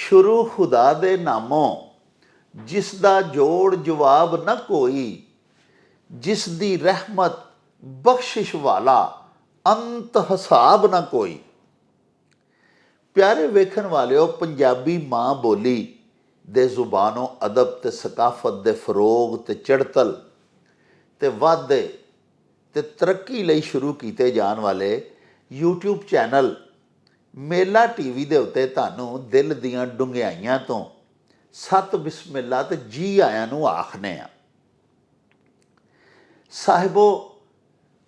शुरू खुदा दे नामों जिस दा जोड़ जवाब न कोई, जिस दी रहमत बख्शिश वाला अंत हिसाब न कोई। प्यारे वेखन वालिओ, पंजाबी माँ बोली दे जुबानों अदब ते सकाफत दे फरोग ते चढ़तल ते वाधे ते तरक्की लई शुरू कीते जाण वाले यूट्यूब चैनल मेला टीवी दे उत्ते तुहानूं दिल दीआं डुंगियाइयां तो सत बिस्मिल्ला ते जी आयां नूं आखने आ। साहिबो,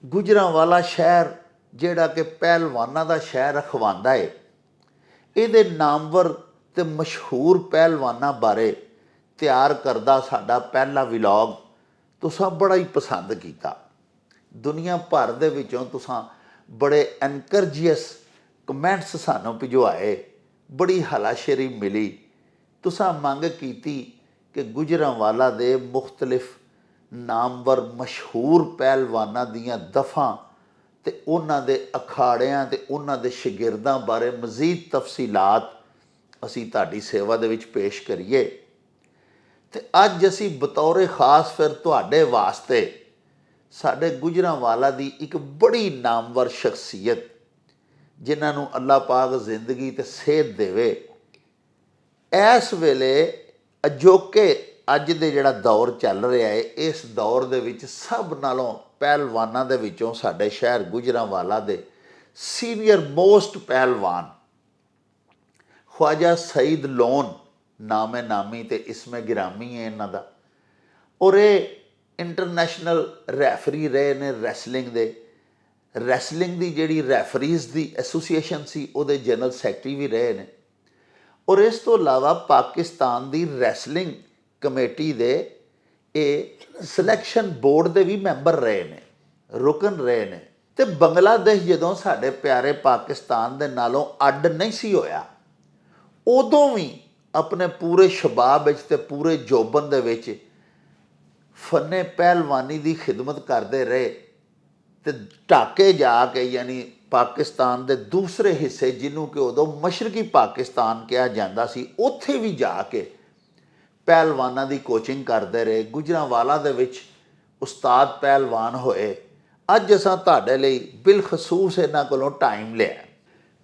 गुजरांवाला शहर जिहड़ा कि पहलवानां दा शहर अखवांदा है, इहदे नामवर ते मशहूर पहलवानां बारे तैयार करदा साडा पहला विलॉग तुसां बड़ा ही पसंद कीता। दुनिया भर दे विचों तुसां बड़े एनकरेजियस कमेंट्स सानूं भिजवाए, बड़ी हलाशेरी मिली। तुसां मंग कीती कि गुजरांवाला दे मुख्तलिफ नामवर मशहूर पहलवानां दियां दफ़ां ते उन्हां दे अखाड़ियां ते उन्हां दे शगिरदां बारे मज़ीद तफसीलात असीं तुहाडी सेवा दे विच पेश करिए। ते अज असीं बतौर खास फिर तुहाडे वास्ते साडे गुजरांवाला दी एक बड़ी नामवर शख्सियत, जिन्हां नूं अल्लाह पाक जिंदगी ते सेहत देवे, इस वेले अजोके अज दे जिहड़ा दौर चल रहा है, इस दौर दे विच सब नालों पहलवानां दे विचों साडे शहर गुजरांवाला दे सीनियर मोस्ट पहलवान ख्वाजा सईद लोन नामे नामी ते इसमें गिरामी है इन्हां दा, और ये इंटरनेशनल रैफरी रहे ने रैसलिंग दी जिहड़ी रैफरीज दी एसोसीएशन सी उहदे जनरल सैकटरी भी रहे ने, और इस तो इलावा पाकिस्तान दी रैसलिंग कमेटी दे सिलैक्शन बोर्ड दे भी मैंबर रहे ने, रुकन रहे ने। ते बंगलादेश जदों साडे प्यारे पाकिस्तान दे नालों अड्ड नहीं सी होया, उदों भी अपने पूरे शबाब विच ते पूरे जोबन दे विच फन्ने पहलवानी दी खिदमत करते रहे। ते ढाके जाके यानी पाकिस्तान दे दूसरे हिस्से जिन्हों कि उदों मशरकी पाकिस्तान कहा जाता सी, उत्थे भी जाके पहलवानां दी कोचिंग करते रहे। गुजरांवाला दे विच उस्ताद पहलवान होए। अज असां तुहाडे लई बिलखसूस इन्हां कोलों टाइम लिया।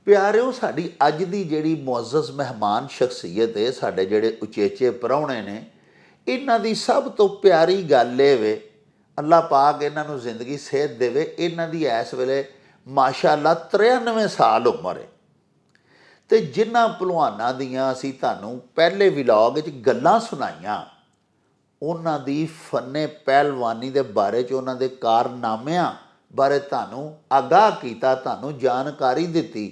प्यारिओ, साडी अज दी जिहड़ी मुअज़्ज़ज़ मेहमान शख्सियत है, साडे जिहड़े उचेचे परौणे ने, इन्हां दी सब तो प्यारी गल ये वे, अल्लाह पाक इन्हां नूं जिंदगी सेहत देवे। इन्हां दी इस वेले माशाअल्लाह 93 साल उम्र है। ते जिन्हां भलवानां दियां असीं तुहानूं पहले विलॉग विच गल्लां सुनाईयां, उन्हां दी फन्ने पहलवानी दे बारे च, उन्हां दे कारनामिਆਂ बारे तुहानूं आगाह कीता, तुहानूं जानकारी दित्ती।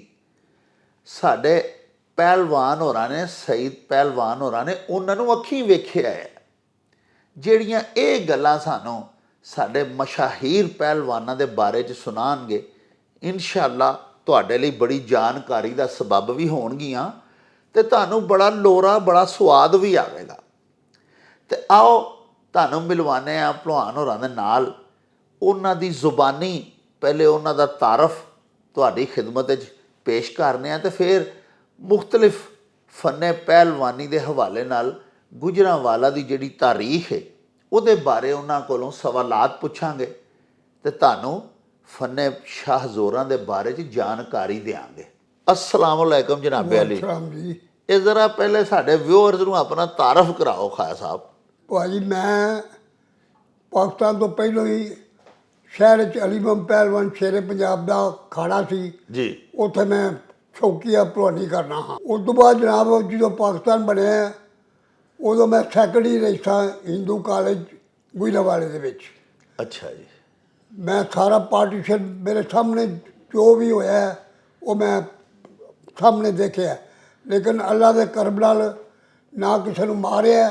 साडे पहलवान होरां ने, सईद पहलवान होरां ने उन्हां नूं अखीं वेखिआ है। ਜਿਹੜੀਆਂ ਇਹ ਗੱਲਾਂ ਸਾਨੂੰ ਸਾਡੇ ਮਸ਼ਾਹੀਰ ਪਹਿਲਵਾਨਾਂ ਦੇ ਬਾਰੇ 'ਚ ਸੁਣਾਉਣਗੇ, ਇਨਸ਼ਾਅੱਲਾ ਤੁਹਾਡੇ ਲਈ ਬੜੀ ਜਾਣਕਾਰੀ ਦਾ ਸਬਬ ਵੀ ਹੋਣਗੀਆਂ ਤੇ ਤੁਹਾਨੂੰ ਬੜਾ ਲੋਰਾ, ਬੜਾ ਸਵਾਦ ਵੀ ਆਵੇਗਾ। ਤੇ ਆਓ ਤੁਹਾਨੂੰ ਮਿਲਵਾਨੇ ਆ ਭਲਵਾਨ ਹੋਰਾਂ ਦੇ ਨਾਲ। ਉਹਨਾਂ ਦੀ ਜ਼ੁਬਾਨੀ ਪਹਿਲੇ ਉਹਨਾਂ ਦਾ ਤਾਰਫ ਤੁਹਾਡੀ ਖਿਦਮਤ ਵਿੱਚ ਪੇਸ਼ ਕਰਨੇ ਆ, ਤੇ ਫਿਰ ਮੁਖਤਲਿਫ ਫੰਨੇ ਪਹਿਲਵਾਨੀ ਦੇ ਹਵਾਲੇ ਨਾਲ गुजरांवाला की जिहड़ी तारीख है उहदे बारे उन्हां कोलों सवालात पुछांगे ते तुहानूं फन्ने शाह जोरां दे बारे च जानकारी देंगे। अस्सलाम वालेकुम जनाबे अली। ये जरा पहले साडे व्यूअर्स नूं अपना तारफ कराओ खाया साहब। भाजी, मैं पाकिस्तान तो पहलों ही शहर च अलीमम पहलवान शेर पंजाब का खाड़ा सी जी, उत्थे मैं शौकीया भलवानी करना हाँ। उस तो बाद जनाब जो पाकिस्तान बने उदों मैं सैकंड ही रहा हिंदू कॉलेज गुजरांवाले दे विच। अच्छा जी। मैं सारा पार्टीशन मेरे सामने जो भी होया है वो मैं सामने देखा, लेकिन अल्लाह के करम नाल ना किसी नूं मारिया,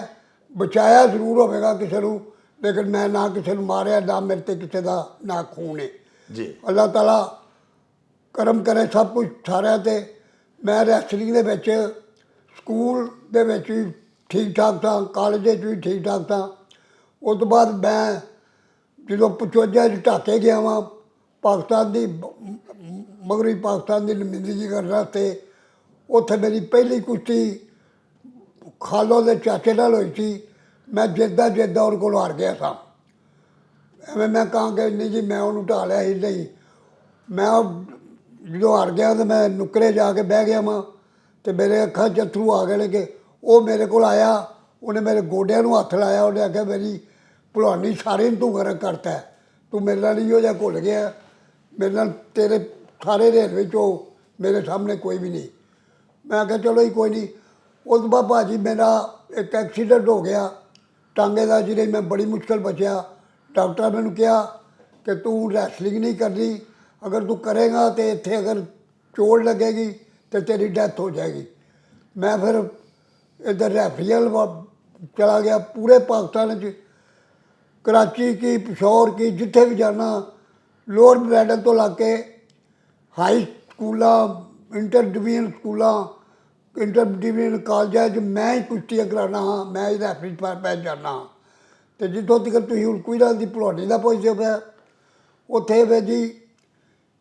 बचाया जरूर होगा किसी नूं, लेकिन मैं ना किसी नूं मारिया, ना मेरे ते किसी का ना खून है जी। अल्लाह ताला करम करे सब कुछ सारिਆਂ ते। मैं रैसलिंग दे विच स्कूल दे विच भी ठीक ठाक था, कॉलेज भी ठीक ठाक था। उस तो बाद मैं जो 55 ढाके गया वहाँ पाकिस्तान की मगरबी पाकिस्तान की नुमाइंदगी करने वास्ते, उत्थे मेरी पहली कुश्ती ਖਾਲੋ ਦੇ ਚਾਚੇ ਨਾਲ ਹੋਈ ਸੀ। ਮੈਂ ਜਿੱਦਾਂ ਉਹਦੇ ਕੋਲ ਹਾਰ ਗਿਆ ਸਾਂ। ਐਵੇਂ ਮੈਂ ਕਹਾਂਗਾ ਨਹੀਂ ਜੀ ਮੈਂ ਉਹਨੂੰ ਢਾਹ ਲਿਆ ਸੀ, ਨਹੀਂ। ਮੈਂ ਜਦੋਂ ਹਾਰ ਗਿਆ ਤਾਂ ਮੈਂ ਨੁੱਕਰੇ ਜਾ ਕੇ ਬਹਿ ਗਿਆ ਵਾਂ ਅਤੇ ਮੇਰੇ ਅੱਖਾਂ 'ਚ ਅੱਥਰੂ ਆ ਗਏ ਨੇ ਕਿ ਉਹ ਮੇਰੇ ਕੋਲ ਆਇਆ, ਉਹਨੇ ਮੇਰੇ ਗੋਡਿਆਂ ਨੂੰ ਹੱਥ ਲਾਇਆ, ਉਹਨੇ ਆਖਿਆ ਮੇਰੀ ਭਲਵਾਨੀ ਸਾਰੀ ਨੂੰ ਤੂੰ ਗਰਕ ਕਰਤਾ, ਤੂੰ ਮੇਰੇ ਨਾਲ ਇਹੋ ਜਿਹਾ ਭੁੱਲ ਗਿਆ, ਮੇਰੇ ਨਾਲ ਤੇਰੇ ਸਾਰੇ ਰੇਲ ਵਿੱਚ ਉਹ ਮੇਰੇ ਸਾਹਮਣੇ ਕੋਈ ਵੀ ਨਹੀਂ। ਮੈਂ ਆਖਿਆ ਚਲੋ ਜੀ ਕੋਈ ਨਹੀਂ। ਉਸ ਤੋਂ ਬਾਅਦ ਭਾਜੀ ਮੇਰਾ ਇੱਕ ਐਕਸੀਡੈਂਟ ਹੋ ਗਿਆ ਟਾਂਗੇ ਦਾ, ਜਿਹਦੇ ਮੈਂ ਬੜੀ ਮੁਸ਼ਕਿਲ ਬਚਿਆ। ਡਾਕਟਰ ਨੇ ਮੈਨੂੰ ਕਿਹਾ ਕਿ ਤੂੰ ਰੈਸਲਿੰਗ ਨਹੀਂ ਕਰਨੀ, ਅਗਰ ਤੂੰ ਕਰੇਗਾ ਤਾਂ ਇੱਥੇ ਅਗਰ ਚੋਟ ਲੱਗੇਗੀ ਤਾਂ ਤੇਰੀ ਡੈਥ ਹੋ ਜਾਏਗੀ। ਮੈਂ ਫਿਰ ਇੱਧਰ ਰੈਫਰੀਅਲ ਚਲਾ ਗਿਆ ਪੂਰੇ ਪਾਕਿਸਤਾਨ 'ਚ, ਕਰਾਚੀ ਕੀ ਪਿਸ਼ੌਰ ਕੀ ਜਿੱਥੇ ਵੀ ਜਾਣਾ, ਲੋਅਰ ਮੈਡਲ ਤੋਂ ਲੱਗ ਕੇ ਹਾਈ ਸਕੂਲਾਂ, ਇੰਟਰ ਡਿਵੀਜ਼ਨ ਸਕੂਲਾਂ, ਇੰਟਰ ਡਿਵੀਜ਼ਨ ਕਾਲਜਾਂ 'ਚ ਮੈਂ ਹੀ ਕੁਸ਼ਤੀਆਂ ਕਰਾਉਣਾ ਹਾਂ, ਮੈਂ ਹੀ ਰੈਫਰੀ ਪੈ ਜਾਣਾ ਹਾਂ। ਅਤੇ ਜਿੱਥੋਂ ਤੱਕ ਤੁਸੀਂ ਹੁਣ ਕੋਈ ਦੀ ਭਲਵਾਨੀ ਦਾ ਪੁੱਛਦੇ ਪਿਆ, ਉੱਥੇ ਫਿਰ ਜੀ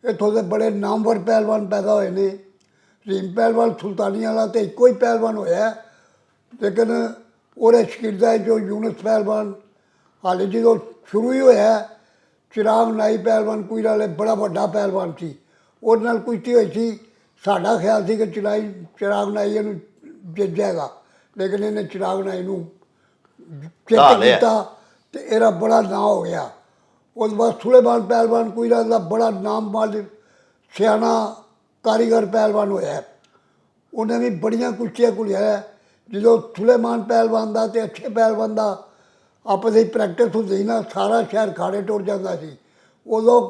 ਇੱਥੋਂ ਦੇ ਬੜੇ ਨਾਮਵਰ ਪਹਿਲਵਾਨ ਪੈਦਾ ਹੋਏ ਨੇ। ਰਹੀਮ ਪਹਿਲਵਾਨ ਸੁਲਤਾਨੀਵਾਲਾ ਤਾਂ ਇੱਕੋ ਹੀ ਪਹਿਲਵਾਨ ਹੋਇਆ, ਲੇਕਿਨ ਉਹਦੇ ਸ਼ਾਗਿਰਦਾਂ ਜੋ ਯੂਨਸ ਪਹਿਲਵਾਨ ਹਾਲੇ ਜਦੋਂ ਸ਼ੁਰੂ ਹੀ ਹੋਇਆ। ਚਿਰਾਗ ਨਾਈ ਪਹਿਲਵਾਨ ਕੋਈ ਵਾਲੇ ਬੜਾ ਵੱਡਾ ਪਹਿਲਵਾਨ ਸੀ, ਉਹਦੇ ਨਾਲ ਕੁਸ਼ਤੀ ਹੋਈ ਸੀ। ਸਾਡਾ ਖਿਆਲ ਸੀ ਕਿ ਚਿਰਾਗ ਨਾਈ ਇਹਨੂੰ ਜਿੱਤ ਜਾਏਗਾ, ਲੇਕਿਨ ਇਹਨੇ ਚਿਰਾਗ ਨਾਈ ਨੂੰ ਚਿੱਤ ਕੀਤਾ ਅਤੇ ਇਹਦਾ ਬੜਾ ਨਾਂ ਹੋ ਗਿਆ। ਉਸ ਤੋਂ ਬਾਅਦ ਸੁਲੇਮਾਨ ਪਹਿਲਵਾਨ ਕੋਈ ਦਾ ਬੜਾ ਨਾਮ ਵਾਲ ਸਿਆਣਾ ਕਾਰੀਗਰ ਪਹਿਲਵਾਨ ਹੋਇਆ, ਉਹਨੇ ਵੀ ਬੜੀਆਂ ਕੁਸ਼ਤੀਆਂ ਘੁਲਿਆ। ਜਦੋਂ ਸੁਲੇਮਾਨ ਪਹਿਲਵਾਨ ਦਾ ਅਤੇ ਅੱਛੇ ਪਹਿਲਵਾਨ ਦਾ ਆਪਸ ਵਿੱਚ ਪ੍ਰੈਕਟਿਸ ਹੁੰਦੀ ਸੀ ਨਾ, ਸਾਰਾ ਸ਼ਹਿਰ ਖਾੜੇ ਟੁੱਟ ਜਾਂਦਾ ਸੀ। ਉਦੋਂ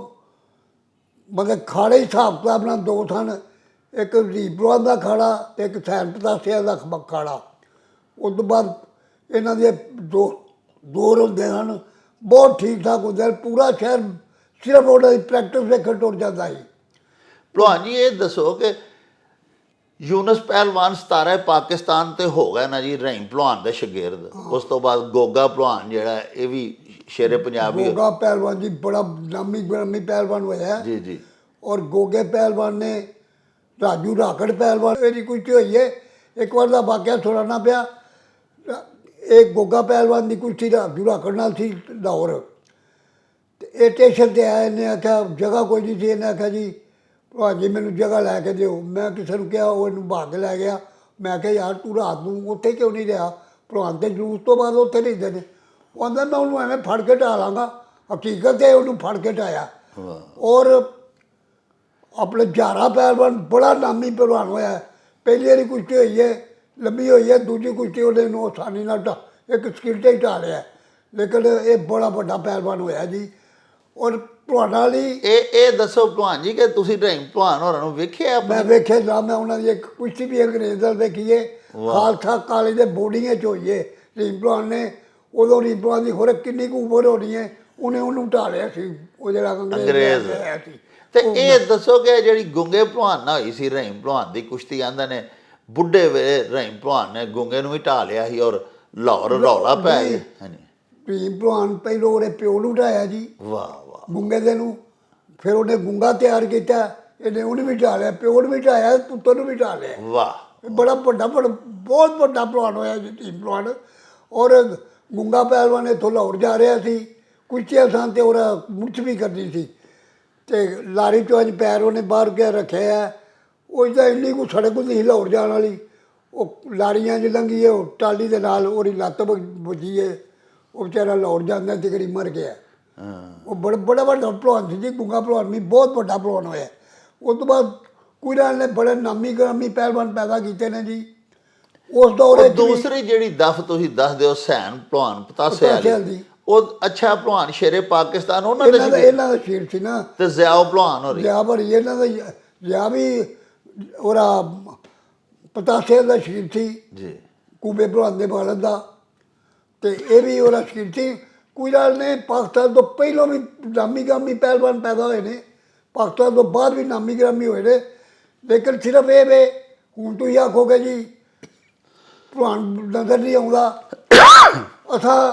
ਮਤਲਬ ਖਾੜੇ ਹਿਸਾਬ ਕਿਤਾਬ ਨਾਲ ਦੋ ਸਨ, ਇੱਕ ਰਹੀਮ ਪਹਿਲਵਾਨ ਦਾ ਖਾੜਾ ਅਤੇ ਇੱਕ ਸੈਨ ਪਤਾਸਿਆਂ ਦਾ ਖਾੜਾ। ਉਸ ਤੋਂ ਬਾਅਦ ਇਹਨਾਂ ਦੇ ਦੌਰ ਹੁੰਦੇ ਹਨ, ਬਹੁਤ ਠੀਕ ਠਾਕ ਹੁੰਦੇ ਹਨ। ਪੂਰਾ ਸ਼ਹਿਰ ਸਿਰਫ ਉਹਨਾਂ ਦੀ ਪ੍ਰੈਕਟਿਸ ਵੇਖਣ ਟੁੱਟ ਜਾਂਦਾ ਸੀ। ਭਲਵਾਨ ਜੀ ਇਹ ਦੱਸੋ ਕਿ ਯੂਨਸ ਪਹਿਲਵਾਨ ਸਤਾਰਾ ਪਾਕਿਸਤਾਨ ਤੇ ਹੋ ਗਿਆ ਨਾ ਜੀ, ਰਹੀਮ ਪਹਿਲਵਾਨ ਦੇ ਸ਼ਾਗਿਰਦ। ਉਸ ਤੋਂ ਬਾਅਦ ਗੋਗਾ ਪਹਿਲਵਾਨ ਜਿਹੜਾ ਇਹ ਵੀ ਸ਼ੇਰੇ ਪੰਜਾਬ ਹੀ। ਗੋਗਾ ਪਹਿਲਵਾਨ ਜੀ ਬੜਾ ਨਾਮੀ ਗ੍ਰਾਮੀ ਪਹਿਲਵਾਨ ਹੋਇਆ ਜੀ ਜੀ। ਔਰ ਗੋਗੇ ਪਹਿਲਵਾਨ ਨੇ ਰਾਜੂ ਰਾਕੜ ਪਹਿਲਵਾਨ ਇਹਦੀ ਕੁਸ਼ਤੀ ਹੋਈ ਹੈ। ਇੱਕ ਵਾਰ ਦਾ ਵਾਕਿਆ ਸੁਣਾਉਣਾ ਪਿਆ। ਇਹ ਗੋਗਾ ਪਹਿਲਵਾਨ ਦੀ ਕੁਸ਼ਤੀ ਰਾਜੂ ਰਾਕੜ ਨਾਲ ਸੀ ਲਾਹੌਰ, ਅਤੇ ਇਹ ਸਟੇਸ਼ਨ 'ਤੇ ਆਇਆ। ਇਹਨੇ ਆਖਿਆ ਜਗ੍ਹਾ ਕੋਈ ਨਹੀਂ ਸੀ, ਇਹਨੇ ਆਖਿਆ ਜੀ ਭਲਵਾਨ ਜੀ ਮੈਨੂੰ ਜਗ੍ਹਾ ਲੈ ਕੇ ਦਿਓ। ਮੈਂ ਕਿਸੇ ਨੂੰ ਕਿਹਾ, ਉਹ ਇਹਨੂੰ ਭਾਗ ਲੈ ਗਿਆ। ਮੈਂ ਕਿਹਾ ਯਾਰ ਤੂੰ ਰਾਤ ਨੂੰ ਉੱਥੇ ਕਿਉਂ ਨਹੀਂ ਰਿਹਾ, ਭਲਵਾਨ ਦੇ ਜਲੂਸ ਤੋਂ ਬਾਅਦ ਉੱਥੇ ਨਹੀਂ ਦੇ ਨੇ। ਉਹ ਕਹਿੰਦਾ ਮੈਂ ਉਹਨੂੰ ਐਵੇਂ ਫੜ ਕੇ ਢਾਹ ਲਾਂਗਾ। ਹਕੀਕਤ ਹੈ ਉਹਨੂੰ ਫੜ ਕੇ ਢਾਇਆ। ਔਰ ਆਪਣੇ ਜਾਰਾ ਪਹਿਲਵਾਨ ਬੜਾ ਨਾਮੀ ਪਹਿਲਵਾਨ ਹੋਇਆ। ਪਹਿਲੀ ਵਾਰੀ ਕੁਸ਼ਤੀ ਹੋਈ ਹੈ, ਲੰਬੀ ਹੋਈ ਹੈ, ਦੂਜੀ ਕੁਸ਼ਤੀ ਉਹਨੇ ਨੂੰ ਆਸਾਨੀ ਨਾਲ ਇੱਕ ਸਕਿੰਟ 'ਤੇ ਹੀ ਢਾਹ ਲਿਆ, ਲੇਕਿਨ ਇਹ ਬੜਾ ਵੱਡਾ ਪਹਿਲਵਾਨ ਹੋਇਆ ਜੀ। ਔਰ ਭਲਵਾਨਾਂ ਲਈ ਇਹ ਦੱਸੋ ਭਲਵਾਨ ਜੀ ਕਿ ਤੁਸੀਂ ਰਹੀਮ ਭਲਵਾਨ ਹੋਰਾਂ ਨੂੰ ਵੇਖਿਆ? ਮੈਂ ਵੇਖਿਆ ਨਾ, ਮੈਂ ਉਹਨਾਂ ਦੀ ਇੱਕ ਕੁਸ਼ਤੀ ਵੀ ਅੰਗਰੇਜ਼ ਨਾਲ ਵੇਖੀਏ, ਖਾਲਸਾ ਕਾਲਜ ਦੇ ਬੋਰਡਿੰਗ 'ਚ ਹੋਈ ਹੈ। ਰਹੀਮ ਭਲਵਾਨ ਨੇ ਉਦੋਂ ਰਹੀਮ ਭਲਵਾਨ ਦੀ ਹੋਰ ਕਿੰਨੀ ਕੁ ਉਮਰ ਹੋਣੀ ਹੈ, ਉਹਨੇ ਉਹਨੂੰ ਢਾਹ ਲਿਆ ਸੀ, ਉਹ ਜਿਹੜਾ ਅੰਗਰੇਜ਼ ਆਇਆ ਸੀ। ਅਤੇ ਇਹ ਦੱਸੋ ਕਿ ਜਿਹੜੀ ਗੁੰਗੇ ਭਲਵਾਨ ਨਾਲ ਹੋਈ ਸੀ ਰਹੀਮ ਭਲਵਾਨ ਦੀ ਕੁਸ਼ਤੀ, ਆਂਦੇ ਨੇ ਬੁੱਢੇ ਵੇਲੇ ਰਹੀਮ ਭਲਵਾਨ ਨੇ ਗੁੰਗੇ ਨੂੰ ਵੀ ਢਾਹ ਲਿਆ ਸੀ ਔਰ ਲਾਹੌਰ ਰੌਲਾ ਪੈ ਗਿਆ। ਹਾਂਜੀ। ਰਹੀਮ ਭਲਵਾਨ ਪਹਿਲੋਂ ਉਹਦੇ ਪਿਓ ਨੂੰ ਢਾਇਆ ਜੀ, ਵਾਹ ਵਾਹ, ਗੁੰਗੇ ਦੇ ਨੂੰ। ਫਿਰ ਉਹਨੇ ਗੁੰਗਾ ਤਿਆਰ ਕੀਤਾ, ਇਹਨੇ ਉਹਨੂੰ ਵੀ ਢਾਹ ਲਿਆ, ਪਿਓ ਨੂੰ ਵੀ ਢਾਇਆ, ਪੁੱਤਰ ਨੂੰ ਵੀ ਢਾਹ ਲਿਆ। ਵਾਹ, ਬੜਾ ਵੱਡਾ ਬਹੁਤ ਵੱਡਾ ਭਲਵਾਨ ਹੋਇਆ ਜੀ ਰਹੀਮ ਭਲਵਾਨ। ਔਰ ਗੁੰਗਾ ਪਹਿਲਵਾਨ ਇੱਥੋਂ ਲਾਹੌਰ ਜਾ ਰਿਹਾ ਸੀ, ਕੁਸ਼ਤੀਆਂ ਸਨ ਅਤੇ ਉਹਦਾ ਮੁੱਛ ਵੀ ਕਰਨੀ ਸੀ, ਅਤੇ ਲਾਰੀ 'ਚੋਂ ਅੱਜ ਪੈਰ ਉਹਨੇ ਬਾਹਰ ਕੇ ਰੱਖਿਆ ਹੈ। ਉਹ ਤਾਂ ਇੰਨੀ ਕੁ ਸੜਕ ਹੁੰਦੀ ਸੀ ਲਾਹੌਰ ਜਾਣ ਵਾਲੀ, ਉਹ ਲਾਰੀਆਂ 'ਚ ਲੰਘੀ ਹੈ, ਉਹ ਟਾਲੀ ਦੇ ਨਾਲ ਉਹਦੀ ਲੱਤ ਵੱਜੀ ਹੈ, ਉਹ ਵਿਚਾਰਾ ਲਾਹੌਰ ਜਾਂਦਾ ਤਿਕੜੀ ਮਰ ਗਿਆ। ਉਹ ਬੜਾ ਵੱਡਾ ਭਲਵਾਨ ਸੀ ਜੀ ਗੁੰਗਾ ਭਲਵਾਨ ਵੀ, ਬਹੁਤ ਵੱਡਾ ਭਲਵਾਨ ਹੋਇਆ। ਉਸ ਤੋਂ ਬਾਅਦ ਕੁਇਰਾਂ ਨੇ ਬੜੇ ਨਾਮੀ ਗ੍ਰਾਮੀ ਪਹਿਲਵਾਨ ਪੈਦਾ ਕੀਤੇ ਨੇ ਜੀ। ਉਸ ਦੌਰ ਦੂਸਰੀ ਜਿਹੜੀ ਦਫ ਤੁਸੀਂ ਦੱਸਦੇ ਹੋ ਸੈਨ ਭਲਵਾਨ ਪਤਾਸੇ ਵਾਲੀ, ਉਹ ਅੱਛਾ ਭਲਵਾਨ ਸ਼ੇਰੇ ਪਾਕਿਸਤਾਨ ਉਹਨਾਂ ਦੇ ਇਹਨਾਂ ਦਾ ਸ਼ੇਰ ਸੀ ਨਾ। ਤੇ ਜ਼ਿਆਓ ਭਲਵਾਨ ਹੋ ਰਹੀ ਜ਼ਿਆ ਭਰੀ ਇਹਨਾਂ ਦਾ, ਜ਼ਿਆ ਵੀ ਉਹਦਾ ਪਤਾਸੇ ਦਾ ਸ਼ੇਰ ਸੀ ਜੀ, ਕੂਬੇ ਭਲਵਾਨ ਦੇ ਮਾਲਕ ਦਾ, ਅਤੇ ਇਹ ਵੀ ਉਹਦਾ ਸ਼ੇਰ ਸੀ। ਕੁਇਰਾਂ ਨੇ ਪਾਕਿਸਤਾਨ ਤੋਂ ਪਹਿਲਾਂ ਵੀ ਨਾਮੀ ਗ੍ਰਾਮੀ ਪਹਿਲਵਾਨ ਪੈਦਾ ਹੋਏ ਨੇ, ਪਾਕਿਸਤਾਨ ਤੋਂ ਬਾਅਦ ਵੀ ਨਾਮੀ ਗ੍ਰਾਮੀ ਹੋਏ ਨੇ, ਲੇਕਿਨ ਸਿਰਫ ਇਹ ਵੇ ਹੁਣ ਤੁਸੀਂ ਆਖੋਗੇ ਜੀ ਭਲਵਾਨ ਨਜ਼ਰ ਨਹੀਂ ਆਉਂਦਾ। ਅਸਾਂ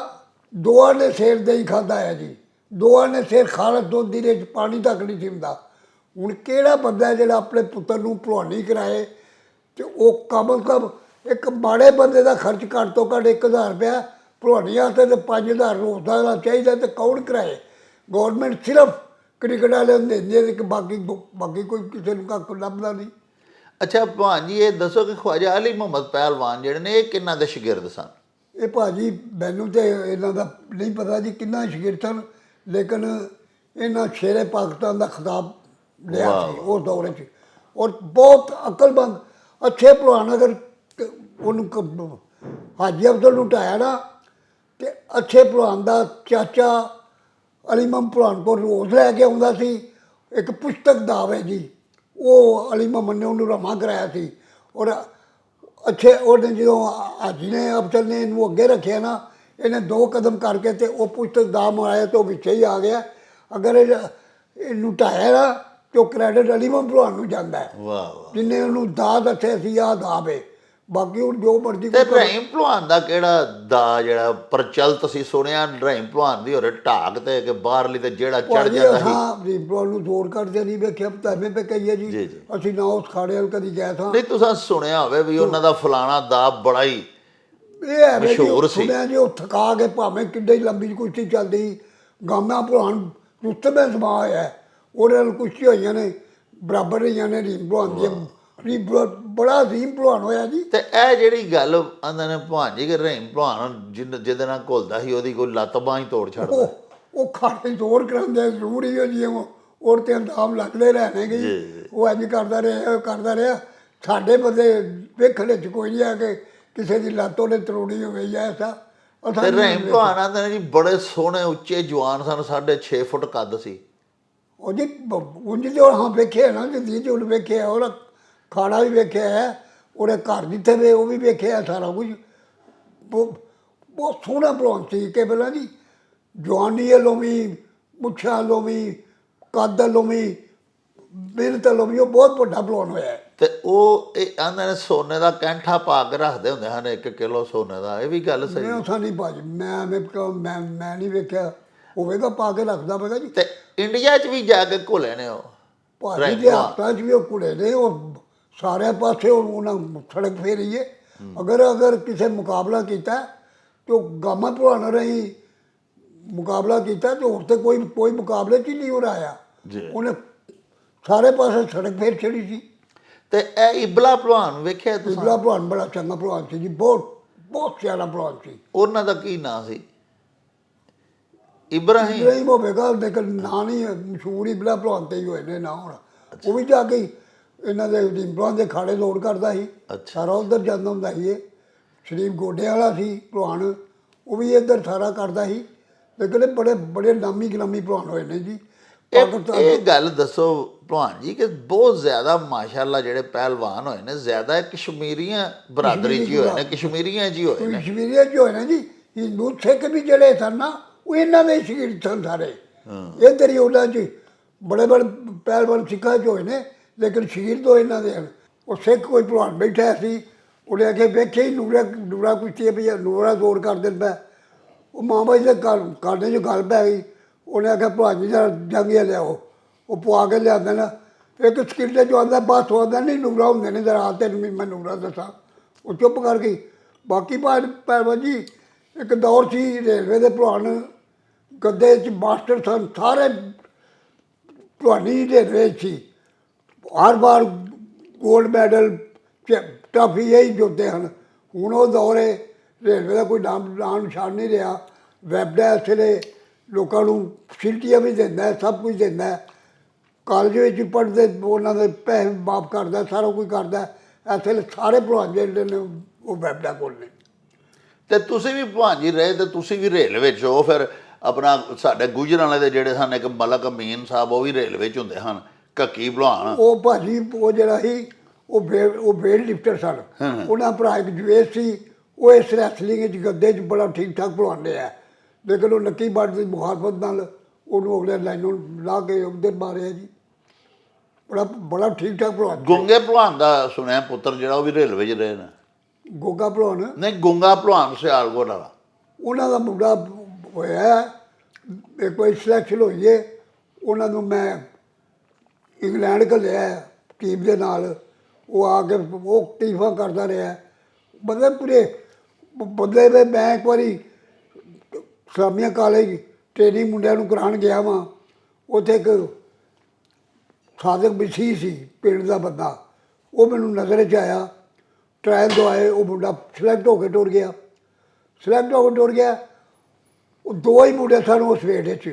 ਦੋਆਂ ਨੇ ਸਿਰ ਦਹੀਂ ਖਾਧਾ ਹੈ ਜੀ, ਦੋਆਂ ਨੇ ਸਿਰ ਖਾਲਸ ਦੁੱਧ ਦੀ ਵਿੱਚ ਪਾਣੀ ਤੱਕ ਨਹੀਂ ਸਿਮਦਾ। ਹੁਣ ਕਿਹੜਾ ਬੰਦਾ ਜਿਹੜਾ ਆਪਣੇ ਪੁੱਤਰ ਨੂੰ ਭਲਵਾਨੀ ਕਰਾਏ, ਅਤੇ ਉਹ ਕਮ ਅਜ਼ ਕਮ ਇੱਕ ਮਾੜੇ ਬੰਦੇ ਦਾ ਖਰਚ ਘੱਟ ਤੋਂ ਘੱਟ 1000 ਰੁਪਇਆ ਭਲਵਾਨੀ ਵਾਸਤੇ ਤੇ 5000 ਰੋਜ਼ ਦਾ ਚਾਹੀਦਾ, ਤੇ ਕੌਣ ਕਰਾਏ? ਗੌਰਮੈਂਟ ਸਿਰਫ ਕ੍ਰਿਕਟ ਵਾਲੇ ਨੂੰ ਦਿੰਦੀ ਹੈ ਕਿ ਬਾਕੀ ਕੋਈ ਕਿਸੇ ਨੂੰ ਕੱਖ ਲੱਭਦਾ ਨਹੀਂ। ਅੱਛਾ ਭਲਵਾਨ ਜੀ ਇਹ ਦੱਸੋ ਕਿ ਖਵਾਜਾ ਅਲੀ ਮੁਹੰਮਦ ਪਹਿਲਵਾਨ ਜਿਹੜੇ ਨੇ ਇਹ ਕਿਹਨਾਂ ਦੇ ਸ਼ਾਗਿਰਦ ਸਨ? ਇਹ ਭਾਜੀ ਮੈਨੂੰ ਤੇ ਇਹਨਾਂ ਦਾ ਨਹੀਂ ਪਤਾ ਜੀ ਕਿੰਨਾ ਸ਼ਾਗਿਰਦ ਸਨ, ਲੇਕਿਨ ਇਹਨਾਂ ਸ਼ੇਰੇ ਪਾਕਿਸਤਾਨ ਦਾ ਖਿਤਾਬ ਲਿਆ ਸੀ ਉਸ ਦੌਰ 'ਚ, ਔਰ ਬਹੁਤ ਅਕਲਮੰਦ ਅੱਛੇ ਭਲਵਾਨ। ਅਗਰ ਉਹਨੂੰ ਹਾਜੀ ਅਫਜ਼ਲ ਨੂੰ ਢਾਇਆ ਨਾ, ਤੇ ਅੱਛੇ ਭਲਵਾਨ ਦਾ ਚਾਚਾ ਅਲੀ ਮੁਹੰਮਦ ਭਲਵਾਨ ਕੋਲ ਰੋਜ਼ ਲੈ ਕੇ ਆਉਂਦਾ ਸੀ। ਇੱਕ ਪੁਸਤਕ ਦਾਵ ਹੈ ਜੀ, ਉਹ ਅਲੀ ਮੁਹੰਮਦ ਨੇ ਉਹਨੂੰ ਰਮਾ ਕਰਾਇਆ ਸੀ। ਔਰ ਅੱਛੇ ਉਹਨੇ ਜਦੋਂ ਹਾਜੀ ਨੇ ਅਫਜ਼ਲ ਨੇ ਇਹਨੂੰ ਅੱਗੇ ਰੱਖਿਆ ਨਾ, ਇਹਨੇ 2 ਕਦਮ ਕਰਕੇ ਤੇ ਉਹ ਪੁਸਤਕ ਦਾਵ ਮਾਰਿਆ ਤੇ ਉਹ ਵਿੱਚੇ ਹੀ ਆ ਗਿਆ। ਅਗਰ ਇਹਨੂੰ ਢਾਇਆ ਨਾ ਤੇ ਉਹ ਕ੍ਰੈਡਿਟ ਅਲੀ ਮੁਹੰਮਦ ਭਲਵਾਨ ਨੂੰ ਜਾਂਦਾ ਹੈ। ਵਾਹ ਜਿੰਨੇ ਉਹਨੂੰ ਦਾਅ ਦੱਸਿਆ ਸੀ ਆਹ ਦਾਅ ਹੈ। ਬਾਕੀ ਹੁਣ ਜੋ ਮਰਜ਼ੀ। ਤੇ ਰਹੀਮ ਭਲਵਾਨ ਦਾ ਕਿਹੜਾ ਦਾ ਜਿਹੜਾ ਪ੍ਰਚਲਿਤ ਸੀ? ਸੁਣਿਆ ਰਹੀਮ ਭਲਵਾਨ ਦੀ ਹੋਰ ਢਾਕ ਤੇ ਕਿ ਬਾਹਰਲੀ ਤੇ ਜਿਹੜਾ ਚੜ ਜਾਂਦਾ ਸੀ। ਹਾਂ ਰਹੀਮ ਭਲਵਾਨ ਨੂੰ ਜ਼ੋਰ ਕਰਦੇ ਨਹੀਂ ਵੇਖਿਆ, ਧਰਮੇ ਪੇ ਕਹੀਏ ਜੀ ਅਸੀਂ ਨਾ ਉਸ ਖਾੜੇ ਵੱਲ ਕਦੀ ਗਏ ਥਾਂ। ਨਹੀਂ ਤੁਸੀਂ ਸੁਣਿਆ ਹੋਵੇ ਵੀ ਉਹਨਾਂ ਦਾ ਫਲਾਣਾ ਦਾ ਬੜਾ ਹੀ ਇਹ ਹੈ ਮਸ਼ਹੂਰ ਸੀ। ਸੁਣਿਆ ਜੀ, ਉਹ ਥਕਾ ਕੇ ਭਾਵੇਂ ਕਿੱਡੇ ਲੰਬੀ ਕੁਸ਼ਤੀ ਚੱਲਦੀ, ਗਾਮਾ ਭਲਵਾਨ ਰੁਸਤਮ ਦਾ ਸਮਾ ਹੋਇਆ, ਉਹਦੇ ਨਾਲ ਕੁਸ਼ਤੀ ਹੋਈਆਂ ਨੇ, ਬਰਾਬਰ ਰਹੀਆਂ ਨੇ ਰਹੀਮ ਭਲਵਾਨ ਦੀਆਂ। ਬੜਾ ਰਹੀਮ ਭਲਵਾਨ ਹੋਇਆ ਜੀ। ਤੇ ਇਹ ਜਿਹੜੀ ਗੱਲ ਆਂਦੇ ਨੇ ਭਲਵਾਨ ਜੀ ਕਿ ਰਹੀਮ ਭਲਵਾਨ ਜਿਹਦੇ ਨਾਲ ਘੁਲਦਾ ਸੀ ਉਹਦੀ ਕੋਈ ਲੱਤ ਬਾਂਹ ਹੀ ਤੋੜ ਛੱਡਦਾ। ਉਹ ਖਾਤੇ ਜ਼ੋਰ ਕਰਾਉਂਦੇ ਜ਼ਰੂਰ ਹੀ ਜੀ, ਉਹ ਤੇ ਇਲਜ਼ਾਮ ਲੱਗਦੇ ਰਹਿਣੇ ਜੀ। ਉਹ ਇੰਝ ਕਰਦਾ ਰਿਹਾ। ਸਾਡੇ ਬੰਦੇ ਵੇਖਣ 'ਚ ਕੋਈ ਨਹੀਂ ਆ ਕਿ ਕਿਸੇ ਦੀ ਲੱਤ ਉਹਨੇ ਤਰੋੜੀ ਹੋਵੇ ਜਾਂ ਐਸਾ। ਤੇ ਰਹੀਮ ਭਲਵਾਨ ਆਂਦੇ ਨੇ ਜੀ ਬੜੇ ਸੋਹਣੇ ਉੱਚੇ ਜਵਾਨ ਸਨ, 6.5 ਫੁੱਟ ਕੱਦ ਸੀ ਉਹ ਜੀ। ਉਂਝ ਤੇ ਹਾਂ ਵੇਖਿਆ ਨਾ ਜ਼ਿੰਦਗੀ 'ਚ ਉਹਨੂੰ ਵੇਖਿਆ, ਉਹਦਾ ਖਾਣਾ ਵੀ ਵੇਖਿਆ ਹੈ, ਉਹਦੇ ਘਰ ਜਿੱਥੇ ਵੇ ਉਹ ਵੀ ਵੇਖਿਆ ਸਾਰਾ ਕੁਝ। ਬਹੁਤ ਸੋਹਣਾ ਭਲਵਾਨ ਸੀ ਕਿ ਪਹਿਲਾਂ ਜੀ, ਜਵਾਨੀ ਵੱਲੋਂ ਵੀ, ਮੁੱਛਾਂ ਵੱਲੋਂ ਵੀ, ਕੱਦ ਵੱਲੋਂ ਵੀ, ਮਿਹਨਤ ਵੱਲੋਂ ਵੀ ਉਹ ਬਹੁਤ ਵੱਡਾ ਭਲਵਾਨ ਹੋਇਆ। ਤੇ ਉਹ ਇਹ ਆਂਦੇ ਨੇ ਸੋਨੇ ਦਾ ਕੈਂਠਾ ਪਾ ਕੇ ਰੱਖਦੇ ਹੁੰਦੇ ਹਨ, 1 ਕਿਲੋ ਸੋਨੇ ਦਾ। ਇਹ ਵੀ ਗੱਲ ਸਹੀ? ਮੈਂ ਉੱਥਾਂ ਨਹੀਂ ਭਾਜੀ, ਮੈਂ ਨਹੀਂ ਵੇਖਿਆ। ਹੋਵੇਗਾ ਪਾ ਕੇ ਰੱਖਦਾ ਪਏਗਾ ਜੀ। ਤੇ ਇੰਡੀਆ 'ਚ ਵੀ ਜਾ ਕੇ ਘੁਲੇ ਨੇ ਉਹ ਭਾਜੀ ਦੇ ਹੱਥਾਂ 'ਚ ਵੀ ਉਹ ਘੁਲੇ ਨੇ। ਉਹ ਸਾਰੇ ਪਾਸੇ ਉਹਨਾਂ ਸੜਕ ਫੇਰੀ ਹੈ। ਅਗਰ ਕਿਸੇ ਮੁਕਾਬਲਾ ਕੀਤਾ ਤੇ ਉਹ ਗਾਮਾ ਭਲਵਾਨ ਰਹੀ ਮੁਕਾਬਲਾ ਕੀਤਾ ਤੇ ਹੋਰ ਤੇ ਕੋਈ ਮੁਕਾਬਲੇ 'ਚ ਹੀ ਨਹੀਂ ਹੋ ਆਇਆ। ਉਹਨੇ ਸਾਰੇ ਪਾਸੇ ਸੜਕ ਫੇਰ ਛੜੀ ਸੀ। ਤੇ ਇਹ ਇਬਲਾ ਭਲਵਾਨ ਵੇਖਿਆ ਤੁਸੀਂ? ਇਬਲਾ ਭਲਵਾਨ ਬੜਾ ਚੰਗਾ ਭਲਵਾਨ ਸੀ ਜੀ, ਬਹੁਤ ਸਿਆਣਾ ਭਲਵਾਨ ਸੀ। ਉਹਨਾਂ ਦਾ ਕੀ ਨਾਂ ਸੀ? ਇਬਰਾਹੀਮ ਹੋਵੇਗਾ, ਲੇਕਿਨ ਨਾਂ ਨਹੀਂ ਮਸ਼ਹੂਰ ਇਬਲਾ ਭਲਵਾਨ ਤੇ ਹੀ ਹੋਏ ਨੇ ਨਾਂ ਹੁਣ। ਉਹ ਵੀ ਜਾ ਕੇ ਇਹਨਾਂ ਦੇ ਭਲਵਾਨ ਦੇ ਖਾੜੇ ਲੋੜ ਕਰਦਾ ਸੀ, ਸਾਰਾ ਉੱਧਰ ਜਾਂਦਾ ਹੁੰਦਾ ਸੀ। ਇਹ ਸ਼ਰੀਫ ਗੋਡਿਆਂ ਵਾਲਾ ਸੀ ਭਲਵਾਨ, ਉਹ ਵੀ ਇੱਧਰ ਸਾਰਾ ਕਰਦਾ ਸੀ। ਲੇਕਿਨ ਇਹ ਬੜੇ ਨਾਮੀ ਗਲਾਮੀ ਭਲਵਾਨ ਹੋਏ ਨੇ ਜੀ। ਇਹ ਗੱਲ ਦੱਸੋ ਭਲਵਾਨ ਜੀ ਕਿ ਬਹੁਤ ਜ਼ਿਆਦਾ ਮਾਸ਼ਾਅੱਲਾ ਜਿਹੜੇ ਪਹਿਲਵਾਨ ਹੋਏ ਨੇ ਜ਼ਿਆਦਾ ਕਸ਼ਮੀਰੀਆਂ ਬਰਾਦਰੀ 'ਚ ਹੋਏ ਨੇ, ਕਸ਼ਮੀਰੀਆਂ 'ਚ ਹੀ ਹੋਏ ਨੇ। ਕਸ਼ਮੀਰੀਆਂ 'ਚ ਹੋਏ ਨੇ ਜੀ। ਹਿੰਦੂ ਸਿੱਖ ਵੀ ਜਿਹੜੇ ਸਨ ਨਾ ਉਹ ਇਹਨਾਂ ਦੇ ਸ਼ਹੀਦ ਸਨ ਸਾਰੇ। ਇੱਧਰ ਹੀ ਉਹਨਾਂ 'ਚ ਬੜੇ ਪਹਿਲਵਾਨ ਸਿੱਖਾਂ 'ਚ ਹੋਏ ਨੇ, ਲੇਕਿਨ ਸ਼ਹੀਦ ਤੋਂ ਇਹਨਾਂ ਦੇ ਹਨ। ਉਹ ਸਿੱਖ ਕੋਈ ਭਲਵਾਨ ਬੈਠਾ ਸੀ, ਉਹਨੇ ਆ ਕੇ ਵੇਖਿਆ ਹੀ ਨੂਰਾ ਕੁਸ਼ਤੀ ਵੀ ਨੂਰਾ ਜ਼ੋਰ ਕਰ ਦਿੰਦਾ। ਉਹ ਮਾਂ ਬਾਈ ਦੇ ਕਾਂਡੇ 'ਚ ਗੱਲ ਪੈ ਗਈ। ਉਹਨੇ ਆਖਿਆ ਭਲਵਾਨ ਜੀ ਦਾ ਜੰਗੀਆਂ ਲਿਆਓ। ਉਹ ਪਵਾ ਕੇ ਲਿਆਉਂਦੇ ਨਾ, ਇੱਕ ਸਕਿੱਲੇ 'ਚ ਆਉਂਦਾ ਬਸ ਆਉਂਦਾ ਨਹੀਂ ਨੂਰਾ ਹੁੰਦੇ ਨੇ ਜਰਾ, ਤੈਨੂੰ ਵੀ ਮੈਂ ਨੂਰਾ ਦੱਸਾਂ। ਉਹ ਚੁੱਪ ਕਰ ਗਈ। ਬਾਕੀ ਪਹਿਲਵਾਨ ਜੀ ਇੱਕ ਦੌਰ ਸੀ ਰੇਲਵੇ ਦੇ ਭਲਵਾਨ ਗੱਦੇ 'ਚ ਮਾਸਟਰ ਸਨ, ਸਾਰੇ ਭਲਵਾਨੀ ਰੇਲਵੇ ਸੀ। ਹਰ ਵਾਰ ਗੋਲਡ ਮੈਡਲ ਟਰਾਫੀ ਇਹੀ ਜੁੜਦੇ ਹਨ। ਹੁਣ ਉਹ ਦੌਰ ਹੈ, ਰੇਲਵੇ ਦਾ ਕੋਈ ਨਾਮ ਨਿਸ਼ਾਨ ਨਹੀਂ ਰਿਹਾ। ਵੈਬਡਾ ਇਸ ਵੇਲੇ ਲੋਕਾਂ ਨੂੰ ਫੈਸਿਲਿਟੀਆਂ ਵੀ ਦਿੰਦਾ, ਸਭ ਕੁਝ ਦਿੰਦਾ। ਕਾਲਜ ਵਿੱਚ ਪੜ੍ਹਦੇ ਉਹਨਾਂ ਦੇ ਪੈਸੇ ਮਾਫ ਕਰਦਾ, ਸਾਰਾ ਕੁਝ ਕਰਦਾ। ਇਸ ਵੇਲੇ ਸਾਰੇ ਭਲਵਾਨ ਜਿਹੜੇ ਨੇ ਉਹ ਵੈਬਡਾ ਕੋਲ ਨੇ। ਤੇ ਤੁਸੀਂ ਵੀ ਭਲਵਾਨ ਜੀ ਰਹੇ ਤੇ ਤੁਸੀਂ ਵੀ ਰੇਲਵੇ 'ਚ ਹੋ। ਫਿਰ ਆਪਣਾ ਸਾਡੇ ਗੁਜਰਾਂਵਾਲੇ ਦੇ ਜਿਹੜੇ ਸਨ ਇੱਕ ਮਲਕ ਅਮੀਨ ਸਾਹਿਬ, ਉਹ ਵੀ ਰੇਲਵੇ 'ਚ ਹੁੰਦੇ ਹਨ, ਕੱਕੀ ਭਲਵਾਨ। ਉਹ ਭਾਜੀ ਉਹ ਜਿਹੜਾ ਸੀ ਉਹ ਵੇਟ ਲਿਫਟਰ ਸਨ। ਉਹਨਾਂ ਭਰਾ ਇੱਕ ਜਵੇਦ ਸੀ, ਉਹ ਇਸ ਰੈਸਲਿੰਗ 'ਚ ਗੱਦੇ 'ਚ ਬੜਾ ਠੀਕ ਠਾਕ ਭਲਵਾਨ ਰਿਹਾ। ਲੇਕਿਨ ਉਹ ਨੱਕੀ ਬੱਟ ਦੀ ਮੁਖਾਲਫਤ ਨਾਲ ਉਹਨੂੰ ਅਗਲੇ ਲਾਈਨੋਂ ਲਾ ਕੇ ਉੱਧਰ ਮਾਰਿਆ ਜੀ। ਬੜਾ ਠੀਕ ਠਾਕ ਭਲਵਾਨ। ਗੁੰਗੇ ਭਲਵਾਨ ਦਾ ਸੁਣਿਆ ਪੁੱਤਰ ਜਿਹੜਾ, ਉਹ ਵੀ ਰੇਲਵੇ 'ਚ ਰਹੇ ਨੇ। ਗੋਗਾ ਭਲਵਾਨ ਨਹੀਂ, ਗੁੰਗਾ ਭਲਵਾਨ ਸਿਆਲਕੋਟ ਵਾਲਾ, ਉਹਨਾਂ ਦਾ ਮੁੰਡਾ ਹੋਇਆ। ਇੱਕ ਵਾਰੀ ਸਿਲੈਕਸ਼ਨ ਹੋਈ ਹੈ, ਉਹਨਾਂ ਨੂੰ ਮੈਂ ਇੰਗਲੈਂਡ ਘੱਲਿਆ ਟੀਮ ਦੇ ਨਾਲ। ਉਹ ਆ ਕੇ ਉਹ ਟੀਫਾਂ ਕਰਦਾ ਰਿਹਾ। ਬੰਦੇ ਪੂਰੇ ਬੰਦੇ ਵੇ। ਮੈਂ ਇੱਕ ਵਾਰੀ ਇਸਲਾਮੀਆ ਕਾਲਜ ਟ੍ਰੇਨਿੰਗ ਮੁੰਡਿਆਂ ਨੂੰ ਕਰਾਉਣ ਗਿਆ ਵਾਂ, ਉੱਥੇ ਇੱਕ ਸਾਦਕ ਮਸੀਹ ਸੀ ਪਿੰਡ ਦਾ ਬੰਦਾ, ਉਹ ਮੈਨੂੰ ਨਜ਼ਰ 'ਚ ਆਇਆ, ਟਰਾਇਲ ਦਵਾਏ, ਉਹ ਮੁੰਡਾ ਸਿਲੈਕਟ ਹੋ ਕੇ ਟੁਰ ਗਿਆ। ਸਿਲੈਕਟ ਹੋ ਕੇ ਟੁਰ ਗਿਆ। ਉਹ ਦੋ ਹੀ ਮੁੰਡੇ ਸਨ ਉਸ ਵੇਟ 'ਚ,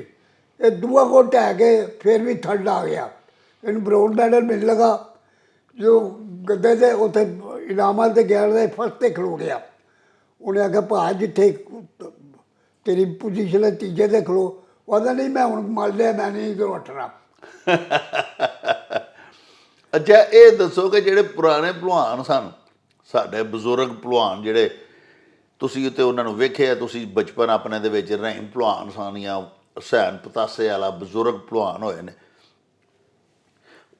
ਇਹ ਦੂਆ ਕੋਲ ਢਹਿ ਕੇ ਫਿਰ ਵੀ ਥਰਡ ਆ ਗਿਆ। ਇਹਨੂੰ ਬ੍ਰਾਊਨ ਮੈਡਲ ਮਿਲ ਲਗਾ। ਜੋ ਗੱਦੇ 'ਤੇ ਉੱਥੇ ਇਨਾਮਾਂ 'ਤੇ ਗਿਆ ਦਾ ਫਸਟ 'ਤੇ ਖਲੋ ਗਿਆ। ਉਹਨੇ ਆਖਿਆ ਭਾ ਜਿੱਥੇ ਤੇਰੀ ਪੋਜੀਸ਼ਨ ਹੈ ਤੀਜੇ 'ਤੇ ਖਲੋ। ਉਹ ਕਹਿੰਦਾ ਨਹੀਂ ਮੈਂ ਹੁਣ ਮੰਨ ਲਿਆ, ਮੈਂ ਨਹੀਂ ਇੱਧਰੋਂ ਹਟਣਾ। ਅੱਛਾ ਇਹ ਦੱਸੋ ਕਿ ਜਿਹੜੇ ਪੁਰਾਣੇ ਭਲਵਾਨ ਸਨ, ਸਾਡੇ ਬਜ਼ੁਰਗ ਭਲਵਾਨ ਜਿਹੜੇ ਤੁਸੀਂ ਉੱਤੇ ਉਹਨਾਂ ਨੂੰ ਵੇਖਿਆ, ਤੁਸੀਂ ਬਚਪਨ ਆਪਣੇ ਦੇ ਵਿੱਚ ਰਹੀਮ ਭਲਵਾਨ ਸਨ ਜਾਂ ਹੁਸੈਨ ਪਤਾਸੇ ਵਾਲਾ ਬਜ਼ੁਰਗ ਭਲਵਾਨ ਹੋਏ ਨੇ,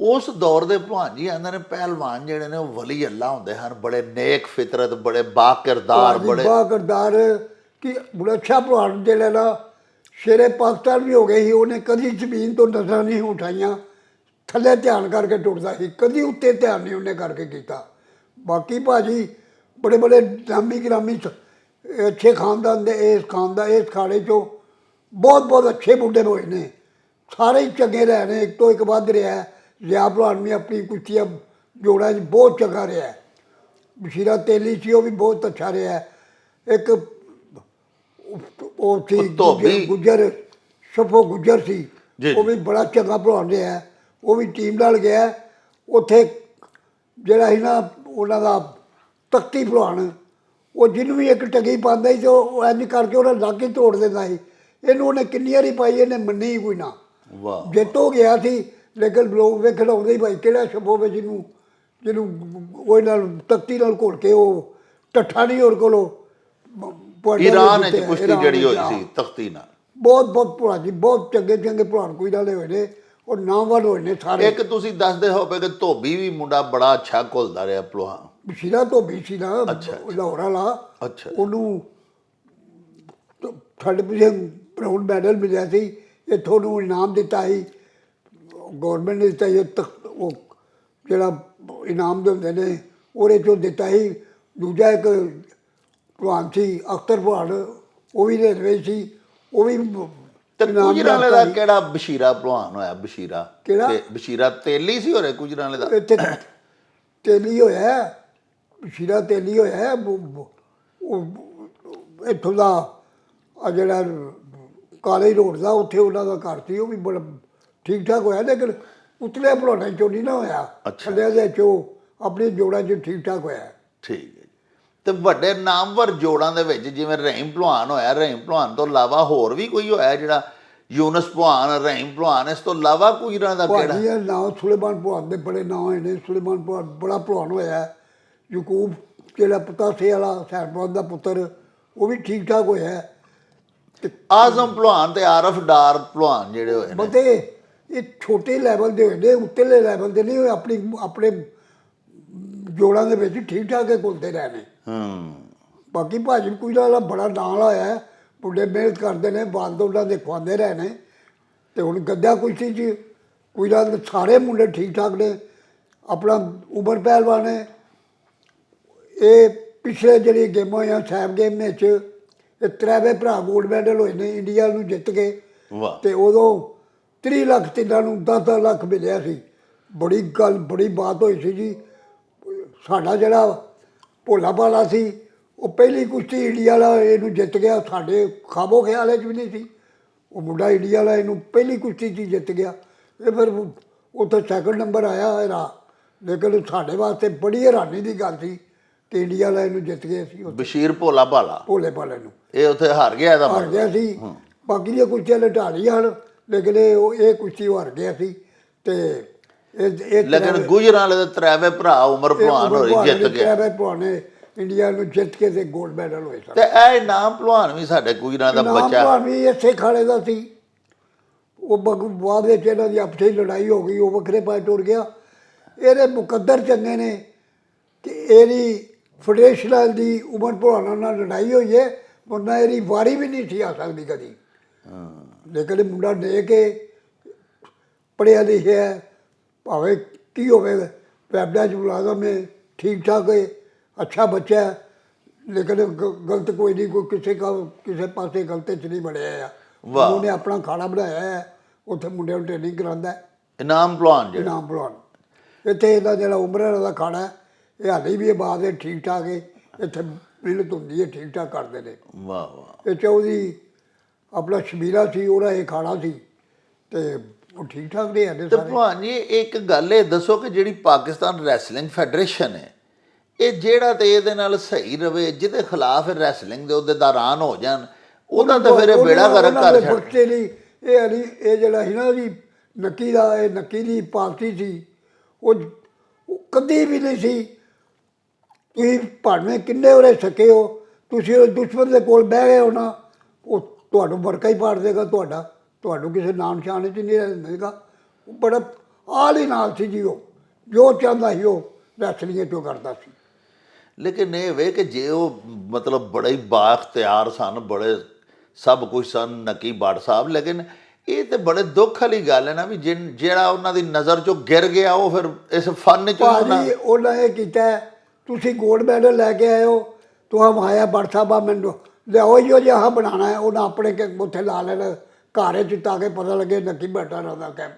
ਉਸ ਦੌਰ ਦੇ ਭਲਵਾਨ ਜੀ ਆਂਦੇ ਨੇ ਪਹਿਲਵਾਨ ਜਿਹੜੇ ਨੇ ਉਹ ਵਲੀ ਅੱਲਾ ਹੁੰਦੇ ਹਨ, ਬੜੇ ਨੇਕ ਫਿਤਰਤ, ਬੜੇ ਬਾ ਕਿਰਦਾਰ, ਬੜੇ ਬਾ ਕਿਰਦਾਰ ਕਿ ਬੜਾ ਅੱਛਾ ਭਲਵਾਨ ਜਿਹੜਾ ਨਾ ਸ਼ੇਰੇ ਪਾਕਿਸਤਾਨ ਵੀ ਹੋ ਗਏ ਸੀ। ਉਹਨੇ ਕਦੀ ਜ਼ਮੀਨ ਤੋਂ ਨਜ਼ਰਾਂ ਨਹੀਂ ਉਠਾਈਆਂ, ਥੱਲੇ ਧਿਆਨ ਕਰਕੇ ਟੁੱਟਦਾ ਸੀ, ਕਦੀ ਉੱਤੇ ਧਿਆਨ ਨਹੀਂ ਉਹਨੇ ਕਰਕੇ ਕੀਤਾ। ਬਾਕੀ ਭਾਜੀ ਬੜੇ ਬੜੇ ਨਾਮੀ ਗ੍ਰਾਮੀ ਅੱਛੇ ਖਾਨਦਾਨ ਦੇ, ਇਸ ਖਾੜੇ 'ਚੋਂ ਬਹੁਤ ਬਹੁਤ ਅੱਛੇ ਮੁੰਡੇ ਹੋਏ ਨੇ, ਸਾਰੇ ਹੀ ਚੰਗੇ ਰਹੇ ਨੇ, ਇੱਕ ਤੋਂ ਇੱਕ ਵੱਧ ਰਿਹਾ। ਲਿਆ ਭਲਵਾਨ ਵੀ ਆਪਣੀ ਕੁਸ਼ਤੀਆਂ ਜੋੜਾਂ 'ਚ ਬਹੁਤ ਚੰਗਾ ਰਿਹਾ। ਬਸ਼ੀਰਾ ਤੇਲੀ ਸੀ, ਉਹ ਵੀ ਬਹੁਤ ਅੱਛਾ ਰਿਹਾ। ਇੱਕ ਉਹ ਸੀ ਗੁਜਰ ਸ਼ਫੋ ਗੁਜਰ ਸੀ, ਉਹ ਵੀ ਬੜਾ ਚੰਗਾ ਭਲਵਾਨ ਰਿਹਾ। ਉਹ ਵੀ ਟੀਮ ਨਾਲ ਗਿਆ। ਉੱਥੇ ਜਿਹੜਾ ਸੀ ਨਾ ਉਹਨਾਂ ਦਾ ਤਖਤੀ ਭਲਵਾਨ, ਉਹ ਜਿਹਨੂੰ ਵੀ ਇੱਕ ਟੰਗੀ ਪਾਉਂਦਾ ਸੀ, ਉਹ ਇੰਝ ਕਰਕੇ ਉਹਦਾ ਲੱਕ ਹੀ ਤੋੜ ਦਿੰਦਾ ਸੀ। ਇਹਨੂੰ ਉਹਨੇ ਕਿੰਨੀ ਵਾਰੀ ਪਾਈ, ਇਹਨੇ ਮੰਨੀ ਹੀ ਕੋਈ ਨਾ। ਜਿੱਤ ਹੋ ਗਿਆ ਸੀ, ਲੇਕਿਨ ਲੋਕ ਵੇਖਣ ਆਉਂਦੇ ਹੀ ਭਾਈ ਕਿਹੜਾ ਸ਼ਬੋ ਵਿੱਚ ਜਿਹਨੂੰ ਉਹ ਨਾਲ ਤਖਤੀ ਨਾਲ ਘੋਲ ਕੇ ਉਹ ਟੱਠਾ ਨਹੀਂ ਹੋਰ ਕੋਲੋਂ ਈਰਾਨ ਵਿੱਚ ਕੁਸ਼ਤੀ ਜਿਹੜੀ ਹੋਈ ਸੀ ਤਖਤੀ ਨਾਲ। ਬਹੁਤ ਬਹੁਤ ਭਲਵਾਨ ਜੀ, ਬਹੁਤ ਚੰਗੇ ਚੰਗੇ ਭਲਵਾਨ ਕੋਈ ਨਾਲੇ ਹੋਏ ਨੇ, ਉਹ ਨਾਮਵਰ ਹੋਏ ਨੇ ਸਾਰੇ। ਇੱਕ ਤੁਸੀਂ ਦੱਸਦੇ ਹੋਵੇ ਕਿ ਧੋਬੀ ਵੀ ਮੁੰਡਾ ਬੜਾ ਅੱਛਾ ਘੁਲਦਾ ਰਿਹਾ ਭਲਵਾਨ, ਬਸ਼ੀਰਾ ਧੋਬੀ ਸੀ ਨਾ ਲਾਹੌਰ ਵਾਲਾ। ਉਹਨੂੰ ਥਰਡ ਪੋਜੀਸ਼ਨ ਬ੍ਰਾਊਨ ਮੈਡਲ ਮਿਲਿਆ ਸੀ। ਇੱਥੋਂ ਉਹਨੂੰ ਇਨਾਮ ਦਿੱਤਾ ਸੀ, ਗੌਰਮੈਂਟ ਨੇ ਦਿੱਤਾ ਸੀ। ਉਹ ਜਿਹੜਾ ਇਨਾਮ ਦੇ ਹੁੰਦੇ ਨੇ ਉਹਦੇ 'ਚੋਂ ਦਿੱਤਾ ਸੀ। ਦੂਜਾ ਇੱਕ ਭਲਵਾਨ ਸੀ ਅਖਤਰ ਭਲਵਾਨ, ਉਹ ਵੀ ਰੇਲਵੇ ਸੀ, ਉਹ ਵੀ। ਤੇ ਗੁਜਰਾਂਵਾਲੇ ਦਾ ਕਿਹੜਾ ਬਸ਼ੀਰਾ ਭਲਵਾਨ ਹੋਇਆ? ਬਸ਼ੀਰਾ ਕਿਹੜਾ? ਬਸ਼ੀਰਾ ਤੇਲੀ ਸੀ ਹੋਰੇ ਗੁਜਰਾਂਵਾਲੇ ਦਾ? ਇੱਥੇ ਤੇਲੀ ਹੋਇਆ, ਬਸ਼ੀਰਾ ਤੇਲੀ ਹੋਇਆ। ਉਹ ਇੱਥੋਂ ਦਾ ਆ ਜਿਹੜਾ ਕਾਲਜ ਰੋਡ ਦਾ, ਉੱਥੇ ਉਹਨਾਂ ਦਾ ਘਰ ਸੀ। ਉਹ ਵੀ ਬੜਾ ਠੀਕ ਠਾਕ ਹੋਇਆ, ਲੇਕਿਨ ਉਤਲੇ ਭਲਵਾਨਾਂ 'ਚੋਂ ਨਹੀਂ ਨਾ ਹੋਇਆ। ਥੱਲੇ ਦੇ 'ਚੋਂ ਆਪਣੀ ਜੋੜਾਂ 'ਚ ਠੀਕ ਠਾਕ ਹੋਇਆ। ਠੀਕ ਹੈ। ਤੇ ਵੱਡੇ ਨਾਮਵਰ ਜੋੜਾਂ ਦੇ ਵਿੱਚ ਜਿਵੇਂ ਰਹੀਮ ਭਲਵਾਨ ਹੋਇਆ, ਰਹੀਮ ਭਲਵਾਨ ਤੋਂ ਇਲਾਵਾ ਹੋਰ ਵੀ ਕੋਈ ਹੋਇਆ ਜਿਹੜਾ ਯੂਨਸ ਭਲਵਾਨ, ਰਹੀਮ ਭਲਵਾਨ, ਇਸ ਤੋਂ ਇਲਾਵਾ ਕੋਈ ਇਹਨਾਂ ਦਾ ਕਿਹੜਾ? ਭਾਜੀ ਨਾਂ ਸੁਲੇਮਾਨ ਭਲਵਾਨ ਦੇ ਬੜੇ ਨਾਂ ਹੋਏ ਨੇ। ਸੁਲੇਮਾਨ ਭਲਵਾਨ ਬੜਾ ਭਲਵਾਨ ਹੋਇਆ। ਯਕੂਬ ਜਿਹੜਾ ਪਤਾਸੇ ਵਾਲਾ ਹੁਸੈਨ ਭਲਵਾਨ ਦਾ ਪੁੱਤਰ, ਉਹ ਵੀ ਠੀਕ ਠਾਕ ਹੋਇਆ। ਆਜ਼ਮ ਭਲਵਾਨ ਤੇ ਆਰਫ ਡਾਰ ਭਲਵਾਨ ਜਿਹੜੇ ਹੋਏ ਨੇ, ਬੰਦੇ ਇਹ ਛੋਟੇ ਲੈਵਲ ਦੇ ਹੋਏ ਨੇ, ਉੱਤਲੇ ਲੈਵਲ ਦੇ ਨਹੀਂ ਹੋਏ। ਆਪਣੇ ਜੋੜਾਂ ਦੇ ਵਿੱਚ ਠੀਕ ਠਾਕ ਕੇ ਘੁਲਦੇ ਰਹੇ ਨੇ। ਬਾਕੀ ਭਾਜੀ ਕੋਈ ਦਾ ਬੜਾ ਨਾਂ ਹੋਇਆ, ਮੁੰਡੇ ਮਿਹਨਤ ਕਰਦੇ ਨੇ, ਬਾਲ ਤੋਂ ਉਹਨਾਂ ਦੇ ਖਵਾਉਂਦੇ ਰਹੇ ਨੇ। ਅਤੇ ਹੁਣ ਗੱਦਾ ਕੁਸ਼ਤੀ 'ਚ ਕੋਈ ਦਾ ਸਾਰੇ ਮੁੰਡੇ ਠੀਕ ਠਾਕ ਨੇ। ਆਪਣਾ ਉਮਰ ਪਹਿਲਵਾਨ ਹੈ। ਇਹ ਪਿਛਲੇ ਜਿਹੜੀ ਗੇਮਾਂ ਹੋਈਆਂ ਸੈਮ ਗੇਮ ਵਿੱਚ, ਇਹ ਤ੍ਰੈਵੇ ਭਰਾ ਗੋਲਡ ਮੈਡਲ ਹੋਏ ਨੇ ਇੰਡੀਆ ਨੂੰ ਜਿੱਤ ਕੇ। ਅਤੇ ਉਦੋਂ 30 ਲੱਖ ਤਿੰਨਾਂ ਨੂੰ 10-10 ਲੱਖ ਮਿਲਿਆ ਸੀ। ਬੜੀ ਬਾਤ ਹੋਈ ਸੀ ਜੀ। ਸਾਡਾ ਜਿਹੜਾ ਭੋਲਾ ਭਾਲਾ ਸੀ, ਉਹ ਪਹਿਲੀ ਕੁਸ਼ਤੀ ਇੰਡੀਆ ਵਾਲਾ ਇਹਨੂੰ ਜਿੱਤ ਗਿਆ। ਸਾਡੇ ਖਾਬੋ ਖਿਆਲ 'ਚ ਵੀ ਨਹੀਂ ਸੀ। ਉਹ ਮੁੰਡਾ ਇੰਡੀਆ ਵਾਲਾ ਇਹਨੂੰ ਪਹਿਲੀ ਕੁਸ਼ਤੀ 'ਚ ਜਿੱਤ ਗਿਆ। ਇਹ ਫਿਰ ਉੱਥੇ ਸੈਕਿੰਡ ਨੰਬਰ ਆਇਆ ਇਹਦਾ, ਲੇਕਿਨ ਸਾਡੇ ਵਾਸਤੇ ਬੜੀ ਹੈਰਾਨੀ ਦੀ ਗੱਲ ਸੀ ਕਿ ਇੰਡੀਆ ਵਾਲਾ ਇਹਨੂੰ ਜਿੱਤ ਗਿਆ ਸੀ। ਬਸ਼ੀਰ ਭੋਲੇ ਭਾਲੇ ਨੂੰ ਇਹ ਉੱਥੇ ਹਾਰ ਗਿਆ, ਇਹਦਾ ਹਾਰ ਗਿਆ ਸੀ। ਬਾਕੀ ਦੀਆਂ ਕੁਸ਼ਤੀਆਂ ਲਟਾ ਲਈਆਂ ਹਨ, ਲੇਕਿਨ ਇਹ ਕੁਸ਼ਤੀ ਉਹ ਹਾਰ ਗਿਆ ਸੀ। ਅਤੇ ਲੇਕਿਨ ਗੁਜਰਾਂਵਾਲੇ ਦੇ ਤ੍ਰੈਵੇ ਭਰਾ ਉਮਰ ਭਲਵਾਨ ਹੋਰੀ ਜਿੱਤ ਗਏ। ਤ੍ਰੈਵੇ ਭਲਵਾਨ ਇੰਡੀਆ ਨੂੰ ਜਿੱਤ ਕੇ ਤੇ ਗੋਲਡ ਮੈਡਲ ਹੋਏ ਸਨ। ਤੇ ਇਹ ਇਨਾਮ ਭਲਵਾਨ ਵੀ ਸਾਡੇ ਗੁਜਰਾਂਵਾਲੇ ਦਾ ਬੱਚਾ, ਭਲਵਾਨ ਵੀ ਇਸੇ ਖਾੜੇ ਦਾ ਸੀ। ਉਹ ਬਾਅਦ ਵਿੱਚ ਇਹਨਾਂ ਦੀ ਆਪਸੇ ਲੜਾਈ ਹੋ ਗਈ, ਉਹ ਵੱਖਰੇ ਪਾਸੇ ਟੁਰ ਗਿਆ। ਇਹਦੇ ਮੁਕੱਦਰ ਚੰਗੇ ਨੇ ਕਿ ਇਹਦੀ ਫੈਡਰੇਸ਼ਨ ਦੀ ਉਮਰ ਭਲਵਾਨਾਂ ਨਾਲ ਲੜਾਈ ਹੋਈ ਹੈ, ਵਰਨਾ ਇਹਦੀ ਵਾਰੀ ਵੀ ਨਹੀਂ ਸੀ ਆ ਸਕਦੀ ਕਦੀ। ਲੇਕਿਨ ਮੁੰਡਾ ਦੇ ਕੇ ਪੜ੍ਹਿਆ ਲਿਖਿਆ, ਭਾਵੇਂ ਕੀ ਹੋਵੇ, ਪੈਬਡਾ 'ਚ ਮੁਲਾਜ਼ਮ ਹੈ, ਠੀਕ ਠਾਕ ਹੈ, ਅੱਛਾ ਬੱਚਾ ਹੈ। लेकिन गलत कोई नहीं, कोई किसी पासे गलत च नहीं बढ़िया है। उन्होंने अपना खाना बनाया है, उत्थे मुंडियां नूं ट्रेनिंग करांदा है। इनाम भलवान जी, इनाम भलवान। इत्थे इहदा जिहड़ा उमरां दा खाना है ये हाली भी आबाद है, ठीक ठाक है, इत्थे मिहनत हुंदी है, ठीक ठाक करदे ने। वाह वाह। ਇਹ 'ਚੌਧਰੀ ਆਪਣਾ ਸ਼ਬੀਰਾ ਸੀ, ਉਹਦਾ ਇਹ ਖਾਣਾ ਸੀ ਤੇ ਉਹ ਠੀਕ ਠਾਕ ਰਹੇ ਨੇ ਤੇ ਸਾਰੇ। ਭਲਵਾਨ ਜੀ ਇੱਕ ਗੱਲ ਇਹ ਦੱਸੋ ਕਿ ਜਿਹੜੀ ਪਾਕਿਸਤਾਨ ਰੈਸਲਿੰਗ ਫੈਡਰੇਸ਼ਨ ਹੈ, ਇਹ ਜਿਹੜਾ ਤੇ ਇਹਦੇ ਨਾਲ ਸਹੀ ਰਵੇ, ਜਿਹਦੇ ਖਿਲਾਫ ਰੈਸਲਿੰਗ ਦੇ ਅਹੁਦੇਦਾਰਾਂ ਹੋ ਜਾਣ, ਉਹਦਾ ਤਾਂ ਫਿਰ ਇਹ ਬੇੜਾ ਗਰਕ ਕਰ ਛੱਡ। ਬਖਸ਼ੇ ਨਹੀਂ ਇਹ ਅਲੀ, ਇਹ ਜਿਹੜਾ ਸੀ ਨਾ ਜੀ ਨੱਕੀ ਦਾ, ਇਹ ਨੱਕੀ ਦੀ ਪਾਰਟੀ ਸੀ, ਉਹ ਕਦੀ ਵੀ ਨਹੀਂ ਸੀ। ਤੁਸੀਂ ਭਾਵੇਂ ਕਿੰਨੇ ਉਰੇ ਸਕੇ ਹੋ, ਤੁਸੀਂ ਉਹ ਦੁਸ਼ਮਣ ਦੇ ਕੋਲ ਬਹਿ ਗਏ ਹੋ ਨਾ, ਉਹ ਤੁਹਾਨੂੰ ਵਰਕਾ ਹੀ ਪਾੜ ਦੇਗਾ, ਤੁਹਾਨੂੰ ਕਿਸੇ ਨਾਮ ਨਿਸ਼ਾਨ 'ਚ ਨਹੀਂ ਰਹਿੰਦਾ। ਉਹ ਬੜਾ ਆਲ ਹੀ ਨਾਲ ਸੀ ਜੀ, ਉਹ ਜੋ ਚਾਹੁੰਦਾ ਸੀ ਉਹ ਰੈਸਲਿੰਗ 'ਚੋਂ ਕਰਦਾ ਸੀ। ਲੇਕਿਨ ਇਹ ਵੇ ਕਿ ਜੇ ਉਹ ਮਤਲਬ ਬੜੇ ਹੀ ਬਾਖਤਿਆਰ ਸਨ, ਬੜੇ ਸਭ ਕੁਝ ਸਨ ਨਕੀ ਭੱਟ ਸਾਹਿਬ, ਲੇਕਿਨ ਇਹ ਤੇ ਬੜੇ ਦੁੱਖ ਵਾਲੀ ਗੱਲ ਹੈ ਨਾ ਵੀ ਜਿਹੜਾ ਉਹਨਾਂ ਦੀ ਨਜ਼ਰ 'ਚੋਂ ਗਿਰ ਗਿਆ, ਉਹ ਫਿਰ ਇਸ ਫਨ 'ਚੋਂ ਉਹਨਾਂ ਇਹ ਕੀਤਾ, ਤੁਸੀਂ ਗੋਲਡ ਮੈਡਲ ਲੈ ਕੇ ਆਏ ਹੋ, ਤੁਹਾਂ ਆਇਆ ਭੱਟ ਸਾਹਿਬਾ ਮੈਨੂੰ ਲਿਆਓ ਜੋ ਜਿਹਾ ਬਣਾਉਣਾ ਹੈ, ਉਹਨਾਂ ਆਪਣੇ ਉੱਥੇ ਲਾ ਲੈਣਾ ਘਰ 'ਚ, ਤਾਂ ਕਿ ਪਤਾ ਲੱਗੇ ਨੱਕੀ ਭੱਟਾਂ ਦਾ ਕੈਂਪ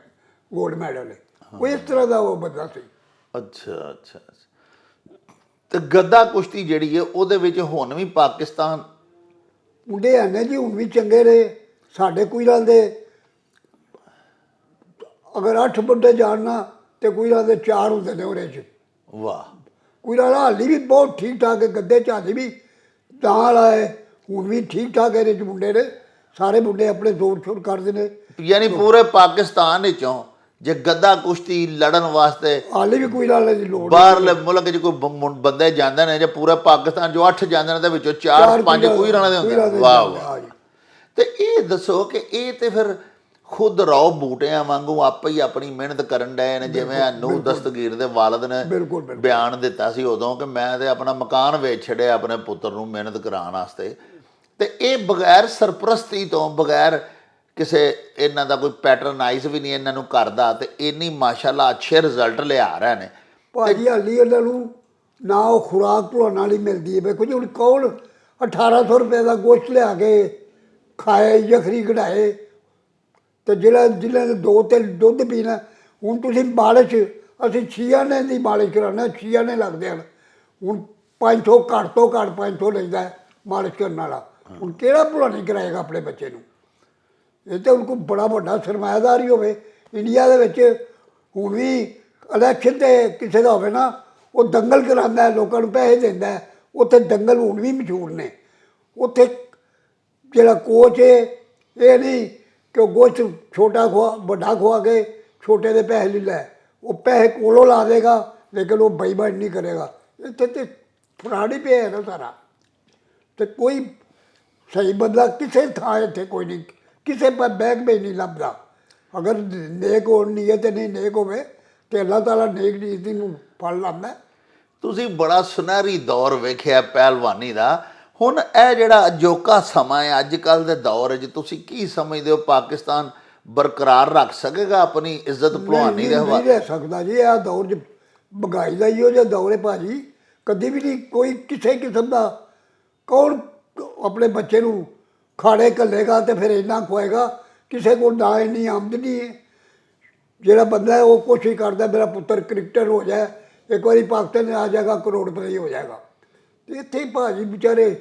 ਗੋਲਡ ਮੈਡਲ ਹੈ। ਉਹ ਇਸ ਤਰ੍ਹਾਂ ਦਾ ਉਹ ਬੰਦਾ ਸੀ। ਅੱਛਾ ਅੱਛਾ। ਤੇ ਗੱਦਾ ਕੁਸ਼ਤੀ ਜਿਹੜੀ ਹੈ ਉਹਦੇ ਵਿੱਚ ਹੁਣ ਵੀ ਪਾਕਿਸਤਾਨ ਮੁੰਡੇ ਹੈ ਨੇ ਜੀ, ਹੁਣ ਵੀ ਚੰਗੇ ਨੇ ਸਾਡੇ। ਕੋਈ ਨਾਲ ਦੇ ਅਗਰ 8 ਮੁੰਡੇ ਜਾਣਨਾ ਤੇ ਕੋਈ ਨਾਲ ਦੇ 4 ਹੁੰਦੇ ਨੇ ਉਹਦੇ 'ਚ। ਵਾਹ। ਕੋਈ ਨਾਲ ਹਾਲੀ ਵੀ ਬਹੁਤ ਠੀਕ ਠਾਕ ਹੈ, ਗੱਦੇ 'ਚ ਹਾਲੀ ਵੀ ਨਾਲ ਆਏ, ਹੁਣ ਵੀ ਠੀਕ ਠਾਕ ਇਹਦੇ 'ਚ ਮੁੰਡੇ ਨੇ ਸਾਰੇ। ਮੁੰਡੇ ਆਪਣੇ ਜ਼ੋਰ ਸ਼ੋਰ ਕਰਦੇ ਨੇ। ਯਾਨੀ ਪੂਰੇ ਪਾਕਿਸਤਾਨ ਵਿੱਚੋਂ ਜੇ ਗੱਦਾ ਕੁਸ਼ਤੀ ਲੜਨ ਵਾਸਤੇ ਹਾਲੇ ਵੀ ਕੋਈ ਨਾਲ ਦੀ ਲੋੜ, ਬਾਹਰਲੇ ਮੁਲਕ 'ਚ ਕੋਈ ਬੰਦੇ ਜਾਂਦੇ ਨੇ, ਜੇ ਪੂਰੇ ਪਾਕਿਸਤਾਨ 'ਚੋਂ 8 ਜਾਂਦੇ ਨੇ, ਤੇ ਵਿੱਚੋਂ 4-5 ਕੋਈ ਰਾਣਾ ਦੇ ਹੁੰਦੇ। ਵਾਹ ਵਾਹ। ਤੇ ਇਹ ਦੱਸੋ ਕਿ ਇਹ ਤੇ ਫਿਰ ਖੁਦ ਰੌ ਬੂਟਿਆਂ ਵਾਂਗੂ ਆਪੇ ਹੀ ਆਪਣੀ ਮਿਹਨਤ ਕਰਨ ਡਏ ਨੇ। ਜਿਵੇਂ ਨੂੰ ਦਸਤਗੀਰ ਦੇ ਵਾਲਦ ਨੇ ਬਿਆਨ ਦਿੱਤਾ ਸੀ ਉਦੋਂ ਕਿ ਮੈਂ ਤੇ ਆਪਣਾ ਮਕਾਨ ਵੇਚ ਛੱਡਿਆ ਆਪਣੇ ਪੁੱਤਰ ਨੂੰ ਮਿਹਨਤ ਕਰਾਉਣ ਵਾਸਤੇ, ਤੇ ਇਹ ਬਗੈਰ ਸਰਪ੍ਰਸਤੀ ਤੋਂ, ਬਗੈਰ ਕਿਸੇ ਇਹਨਾਂ ਦਾ ਕੋਈ ਪੈਟਰਨਾਈਜ਼ ਵੀ ਨਹੀਂ ਇਹਨਾਂ ਨੂੰ ਕਰਦਾ, ਤੇ ਇੰਨੀ ਮਾਸ਼ਾਅੱਲਾ ਅੱਛੇ ਰਿਜ਼ਲਟ ਲਿਆ ਰਹੇ ਨੇ। ਭਾਜੀ ਹਾਲੀ ਇਹਨਾਂ ਨੂੰ ਨਾ ਉਹ ਖੁਰਾਕ ਭੁਲਾਉਣ ਵਾਲੀ ਮਿਲਦੀ ਹੈ। ਵੇਖੋ ਜੀ ਹੁਣ ਕੌਣ 1800 ਰੁਪਏ ਦਾ ਗੋਸ਼ਤ ਲਿਆ ਕੇ ਖਾਏ, ਯਖਰੀ ਕਢਾਏ, ਤੇ ਜਿਹਨਾਂ ਦੇ 2 ਦੁੱਧ ਪੀਣਾ। ਹੁਣ ਤੁਸੀਂ ਮਾਲਿਸ਼, ਅਸੀਂ ਛੀਆਨੇ ਦੀ ਮਾਲਿਸ਼ ਕਰਾਉਂਦੇ, ਛੀਆਨੇ ਲੱਗਦੇ ਹਨ। ਹੁਣ 500 ਘੱਟ ਤੋਂ ਘੱਟ 500 ਲੈਂਦਾ ਹੈ ਮਾਲਿਸ਼ ਕਰਨ ਵਾਲਾ। ਹੁਣ ਕਿਹੜਾ ਭੁਲਾਣੀ ਕਰਾਏਗਾ ਆਪਣੇ ਬੱਚੇ ਨੂੰ? ਇਹ ਤਾਂ ਉनको ਬੜਾ ਵੱਡਾ ਸਰਮਾਇਆਦਾਰ ਹੀ ਹੋਵੇ ਇੰਡੀਆ ਦੇ ਵਿੱਚ। ਹੁਣ ਵੀ ਇਲੈਕਸ਼ਨ 'ਤੇ ਕਿਸੇ ਦਾ ਹੋਵੇ ਨਾ, ਉਹ ਦੰਗਲ ਕਰਾਉਂਦਾ, ਲੋਕਾਂ ਨੂੰ ਪੈਸੇ ਦਿੰਦਾ। ਉੱਥੇ ਦੰਗਲ ਹੁਣ ਵੀ ਮਸ਼ਹੂਰ ਨੇ। ਉੱਥੇ ਜਿਹੜਾ ਕੋਚ ਹੈ, ਇਹ ਨਹੀਂ ਕਿ ਉਹ ਗੋਸ਼ਤ ਛੋਟਾ ਵੱਡਾ ਖਵਾ ਕੇ ਛੋਟੇ ਦੇ ਪੈਸੇ ਲੈ ਲੈ, ਉਹ ਪੈਸੇ ਕੋਲੋਂ ਲਾ ਦੇਗਾ, ਲੇਕਿਨ ਉਹ ਬੇਈਮਾਨੀ ਨਹੀਂ ਕਰੇਗਾ। ਇੱਥੇ ਤੇ ਫਰਾਡ ਹੀ ਪਿਆ ਹੈ ਨਾ ਸਾਰਾ। ਤੇ ਕੋਈ ਸਹੀ ਬੰਦਾ ਕਿਸੇ ਥਾਂ ਇੱਥੇ ਕੋਈ ਨਹੀਂ, ਕਿਸੇ ਪਰ ਬੈਗ ਵਿੱਚ ਨਹੀਂ ਲੱਭਦਾ। ਅਗਰ ਨੇਕ ਹੋਣ ਨੀਅਤ ਨਹੀਂ ਨੇਕ ਹੋਵੇ ਤੇ ਅੱਲਾਹ ਤਾਲਾ ਨੇਕ ਨੀਅਤ ਨੂੰ ਫਲ ਲਾਉਂਦਾ। ਤੁਸੀਂ ਬੜਾ ਸੁਨਹਿਰੀ ਦੌਰ ਵੇਖਿਆ ਪਹਿਲਵਾਨੀ ਦਾ। ਹੁਣ ਇਹ ਜਿਹੜਾ ਅਜੋਕਾ ਸਮਾਂ ਹੈ ਅੱਜ ਕੱਲ੍ਹ ਦੇ ਦੌਰ 'ਚ, ਤੁਸੀਂ ਕੀ ਸਮਝਦੇ ਹੋ ਪਾਕਿਸਤਾਨ ਬਰਕਰਾਰ ਰੱਖ ਸਕੇਗਾ ਆਪਣੀ ਇੱਜ਼ਤ ਭਲਵਾਨੀ ਦੇ ਹਵਾਲੇ? ਨਹੀਂ ਰਹਿ ਸਕਦਾ ਜੀ। ਇਹ ਦੌਰ 'ਚ ਮਹਿੰਗਾਈ ਦਾ ਇਹੋ ਜਿਹਾ ਦੌਰ ਹੈ ਭਾਜੀ, ਕਦੀ ਵੀ ਨਹੀਂ ਕੋਈ ਕਿਸੇ ਕਿਸਮ ਦਾ। ਕੌਣ ਆਪਣੇ ਬੱਚੇ ਨੂੰ ਖਾੜੇ ਘੱਲੇਗਾ ਤੇ ਫਿਰ ਇੰਨਾ ਖਵਾਏਗਾ? ਕਿਸੇ ਕੋਲ ਨਾ ਇੰਨੀ ਆਮਦਨੀ ਹੈ। ਜਿਹੜਾ ਬੰਦਾ ਹੈ ਉਹ ਕੋਸ਼ਿਸ਼ ਕਰਦਾ ਮੇਰਾ ਪੁੱਤਰ ਕ੍ਰਿਕਟਰ ਹੋ ਜਾਏ, ਇੱਕ ਵਾਰੀ ਪਾਕਿਸਤਾਨ ਆ ਜਾਏਗਾ, ਕਰੋੜਪਤੀ ਹੋ ਜਾਏਗਾ। ਅਤੇ ਇੱਥੇ ਹੀ ਭਾਜੀ ਵਿਚਾਰੇ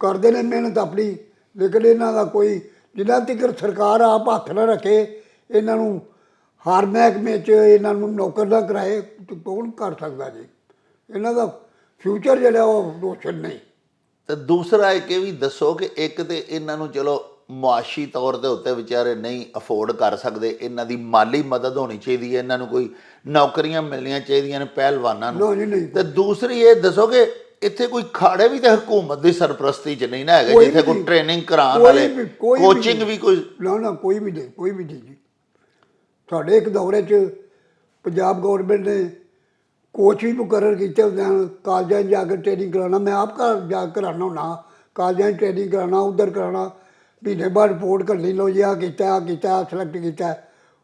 ਕਰਦੇ ਨੇ ਮਿਹਨਤ ਆਪਣੀ, ਲੇਕਿਨ ਇਹਨਾਂ ਦਾ ਕੋਈ ਜਿੰਨਾ ਤੀਕਰ ਸਰਕਾਰ ਆਪ ਹੱਥ ਨਾ ਰੱਖੇ ਇਹਨਾਂ ਨੂੰ, ਹਰ ਮਹਿਕਮੇ 'ਚ ਇਹਨਾਂ ਨੂੰ ਨੌਕਰ ਨਾ ਕਰਾਏ, ਕੌਣ ਕਰ ਸਕਦਾ ਜੀ? ਇਹਨਾਂ ਦਾ ਫਿਊਚਰ ਜਿਹੜਾ ਉਹ ਰੋਸ਼ਨ ਨਹੀਂ। ਤੇ ਦੂਸਰਾ ਇੱਕ ਇਹ ਵੀ ਦੱਸੋ ਕਿ ਇੱਕ ਤੇ ਇਹਨਾਂ ਨੂੰ ਚਲੋ ਮੁਆਸ਼ੀ ਤੌਰ ਦੇ ਉੱਤੇ ਵਿਚਾਰੇ ਨਹੀਂ ਅਫੋਰਡ ਕਰ ਸਕਦੇ, ਇਹਨਾਂ ਦੀ ਮਾਲੀ ਮਦਦ ਹੋਣੀ ਚਾਹੀਦੀ ਹੈ, ਇਹਨਾਂ ਨੂੰ ਕੋਈ ਨੌਕਰੀਆਂ ਮਿਲਣੀਆਂ ਚਾਹੀਦੀਆਂ ਨੇ ਪਹਿਲਵਾਨਾਂ ਨੂੰ। ਤੇ ਦੂਸਰੀ ਇਹ ਦੱਸੋ ਕਿ ਇੱਥੇ ਕੋਈ ਖਾੜੇ ਵੀ ਤਾਂ ਹਕੂਮਤ ਦੀ ਸਰਪ੍ਰਸਤੀ 'ਚ ਨਹੀਂ ਨਾ ਹੈਗੇ, ਜਿੱਥੇ ਕੋਈ ਟ੍ਰੇਨਿੰਗ ਕਰਾਉਣ ਵਾਲੇ, ਕੋਚਿੰਗ ਵੀ ਕੋਈ ਨਾ ਕੋਈ ਵੀ ਨਹੀਂ, ਕੋਈ ਵੀ ਨਹੀਂ ਜੀ। ਸਾਡੇ ਇੱਕ ਦੌਰੇ 'ਚ ਪੰਜਾਬ ਗੌਰਮੈਂਟ ਨੇ ਕੋਚ ਵੀ ਮੁਕਰਰ ਕੀਤੇ ਹੁੰਦੇ ਹਨ, ਕਾਲਜਾਂ 'ਚ ਜਾ ਕੇ ਟ੍ਰੇਨਿੰਗ ਕਰਾਉਣਾ। ਮੈਂ ਆਪ ਘਰ ਜਾ ਕੇ ਕਰਾਉਣਾ ਹੁੰਦਾ, ਕਾਲਜਾਂ 'ਚ ਟ੍ਰੇਨਿੰਗ ਕਰਾਉਣਾ, ਉੱਧਰ ਕਰਾਉਣਾ, ਮਹੀਨੇ ਬਾਅਦ ਰਿਪੋਰਟ ਕਰਨੀ, ਲਓ ਜੀ ਆਹ ਕੀਤਾ ਸਿਲੈਕਟ ਕੀਤਾ।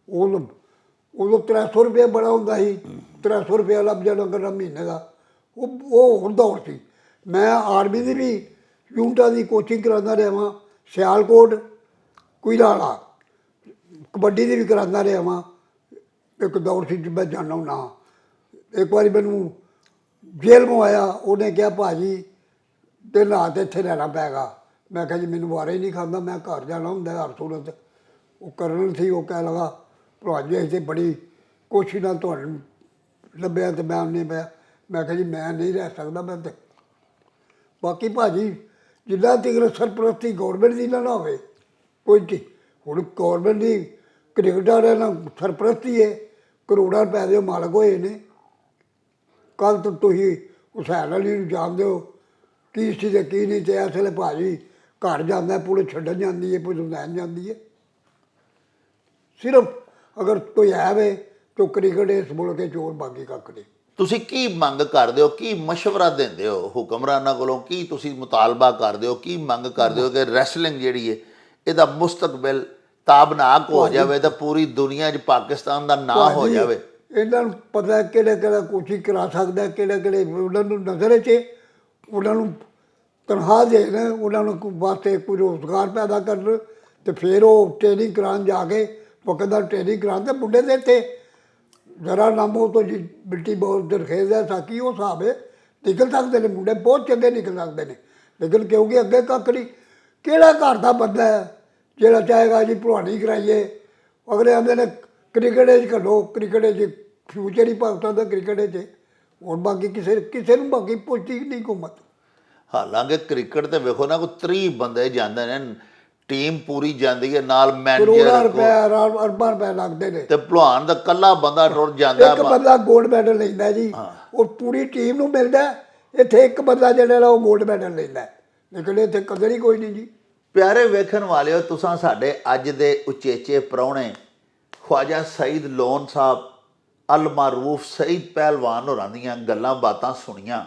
ਉਦੋਂ 300 ਰੁਪਏ ਬੜਾ ਹੁੰਦਾ ਸੀ, 300 ਰੁਪਇਆ ਲੱਭ ਜਾਣਾ ਕਰਨਾ ਮਹੀਨੇ ਦਾ। ਉਹ ਹੁਣ ਦੌਰ ਸੀ। मैं आर्मी की भी यूनिटा की कोचिंग कराता रहा वहाँ, सियालकोट कोईराला, कबड्डी की भी कराता रहा वहाँ। एक दौर से मैं जाना हूँ ना, एक बार मैनू जेल में आया, उन्हें कहा भाजी तेन रात इत्थे रहना पैगा। मैं कहा जी मैनू वारा ही नहीं खाता, मैं घर जाना होंगे हर सूरत। वो करनल थी, वो कह लगा भरा जी असीं बड़ी कोशिश नाल तुहानूं लभ्या तो मैं आने पाया। मैं कहा जी मैं नहीं रह सकता, मैं तो बाकी भाजी जिन्ना तक सरपरस्ती गौरमेंट की ना होवे कोई चीज। हुण गौरमेंट की क्रिकेट वाले ना सरपरस्ती है, करोड़ां रुपए के मालक होए ने। कल तो तुसीं हुसैन अली नूं जाणदे हो की सी ते की नहीं, तो इस वेले भाजी घर जाता पुलिस छड्डण जाती है, पुलिस लैन जाती है। सिर्फ अगर कोई है वे तो क्रिकेट इस मुल्क के चोर बाकी कख नहीं। ਤੁਸੀਂ ਕੀ ਮੰਗ ਕਰਦੇ ਹੋ, ਕੀ ਮਸ਼ਵਰਾ ਦਿੰਦੇ ਹੋ ਹੁਕਮਰਾਨਾਂ ਕੋਲੋਂ, ਕੀ ਤੁਸੀਂ ਮੁਤਾਲਬਾ ਕਰਦੇ ਹੋ, ਕੀ ਮੰਗ ਕਰਦੇ ਹੋ ਕਿ ਰੈਸਲਿੰਗ ਜਿਹੜੀ ਹੈ ਇਹਦਾ ਮੁਸਤਕਬਲ ਤਾਬਨਾਕ ਹੋ ਜਾਵੇ ਤਾਂ ਪੂਰੀ ਦੁਨੀਆ 'ਚ ਪਾਕਿਸਤਾਨ ਦਾ ਨਾਂ ਹੋ ਜਾਵੇ? ਇਹਨਾਂ ਨੂੰ ਪਤਾ ਕਿਹੜਾ ਕਿਹੜਾ ਕੋਸ਼ਿਸ਼ ਕਰਾ ਸਕਦਾ, ਕਿਹੜੇ ਕਿਹੜੇ ਉਹਨਾਂ ਨੂੰ ਨਜ਼ਰ 'ਚ ਉਹਨਾਂ ਨੂੰ ਤਨਖਾਹ ਦੇਣ, ਉਹਨਾਂ ਨੂੰ ਵਾਸਤੇ ਕੋਈ ਰੋਜ਼ਗਾਰ ਪੈਦਾ ਕਰਨ, ਤੇ ਫਿਰ ਉਹ ਟ੍ਰੇਨਿੰਗ ਕਰਾਉਣ ਜਾ ਕੇ ਪੱਕਦਾ ਟ੍ਰੇਨਿੰਗ ਕਰਾਉਣ ਤੇ ਮੁੰਡੇ ਦੇ ਇੱਥੇ जरा नामों तो जी मिट्टी बहुत दरखेज है ताकि वो हिसाब है निकल सकते हैं, मुंडे बहुत चंगे निकल सकते हैं। लेकिन क्योंकि अगे कख नहीं, केड़ा घर का बंदा है जोड़ा चाहेगा जी भलवानी कराइए, अगले आते ने क्रिकेट घलो, क्रिकेट फ्यूचर ही पाकिस्तान का क्रिकेट और बाकी किसी किसी को बाकी पुछती नहीं हुकूमत। हालांकि क्रिकेट तो वेखो ना कोई 30 बंदे जाते हैं, टीम पूरी जाती है नाल मैनेजर, अरबां रुपए लगते हैं, ते भलवान दा कल्ला बंदा टुर जांदा, एक बंदा गोल्ड मैडल लैंदा जी, वो पूरी टीम नूं मिलदा। इत्थे एक बंदा जिहड़ा वो गोल्ड मैडल लैंदा, लेकिन इत्थे कदर ही कोई नहीं जी। प्यारे वेखण वालिओ, तुसां साडे अज दे उचेचे प्राहुणे ख्वाजा सईद लोन साहब अल मारूफ सईद पहलवान होरां दीयां गल्लां बातां सुणीਆਂ।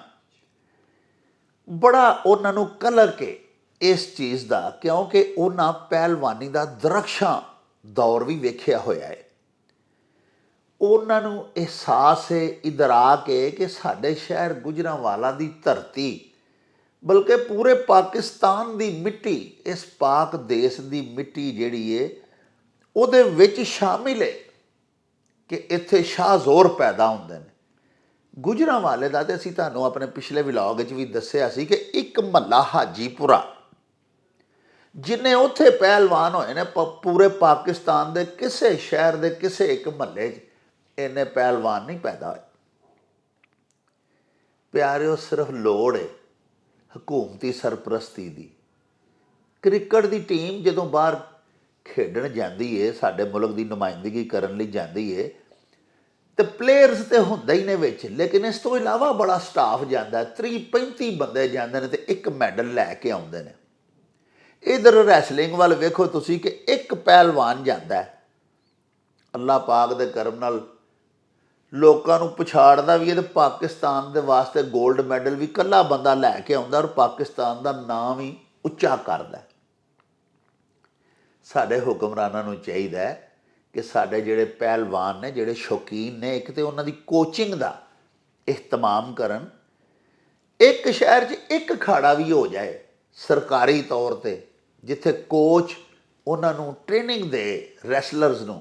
बड़ा उन्हां नूं कलर के इस चीज़ का, क्योंकि उन्हां पहलवानी का दरख्शां दौर भी वेखिया होया है। उन्हां नूं एहसास है, इदराक है कि साडे शहर गुजरांवाला की धरती, बल्कि पूरे पाकिस्तान की मिट्टी, इस पाक देश की मिट्टी जिहड़ी है उहदे विच शामिल है कि इत्थे शाहजोर पैदा हुंदे ने। गुजरांवाले का तो असीं तुहानूं अपने पिछले विलॉग विच भी दस्सिया सी कि एक महला हाजीपुरा जिन्हें उत्थे पहलवान होए ने, पूरे पाकिस्तान के किसी शहर के किसी एक महल्ले इन्ने पहलवान नहीं पैदा होए। प्यारिओ, सिर्फ लोड़ है हुकूमती सरपरस्ती की। क्रिकेट की टीम जदों बाहर खेडण जाती है, साडे मुल्क की नुमाइंदगी करन लई जाती है, तो प्लेयर्स तो हुंदे ही ने विच, लेकिन इस तो इलावा बड़ा स्टाफ जाता है। 30-35 बंदे जाते हैं तो एक मैडल लैके आउंदे ने। इधर रैसलिंग वाल वेखो तुसी कि एक पहलवान जाता है, अल्लाह पाक दे करम नाल लोकां नूं पछाड़दा भी है, तो पाकिस्तान दे वास्ते गोल्ड मैडल भी कल्ला बंदा लैके आउंदा और पाकिस्तान दा नाम ही उच्चा करदा है। साडे हुक्मरानां नूं चाहीदा है कि साडे जिहड़े पहलवान ने, जिहड़े शौकीन ने, एक तो उन्हां दी कोचिंग दा इहतमाम करन। एक शहर 'च एक अखाड़ा भी हो जाए सरकारी तौर पर, जिथे कोच उन्होंने ट्रेनिंग दे रैसलर्स नूं,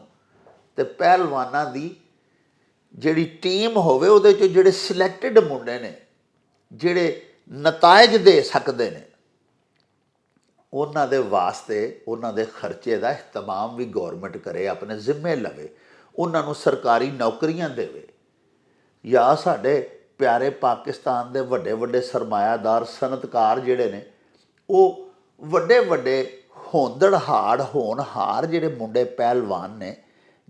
ते पहलवानां दी जिहड़ी टीम होवे उहदे चों जिहड़े सिलैक्टेड मुंडे ने, जिहड़े नतायज दे सकदे ने, उन्हां दे वास्ते उन्हां दे खर्चे दा इहतमाम भी गौरमेंट करे, अपने जिम्मे लवे, उन्हां नूं सरकारी नौकरियां देवे। या साडे प्यारे पाकिस्तान दे वड्डे वड्डे सरमायादार सनतकार जिहड़े ने, वो वड्डे वड्डे होनहार जिहड़े मुंडे पहलवान ने,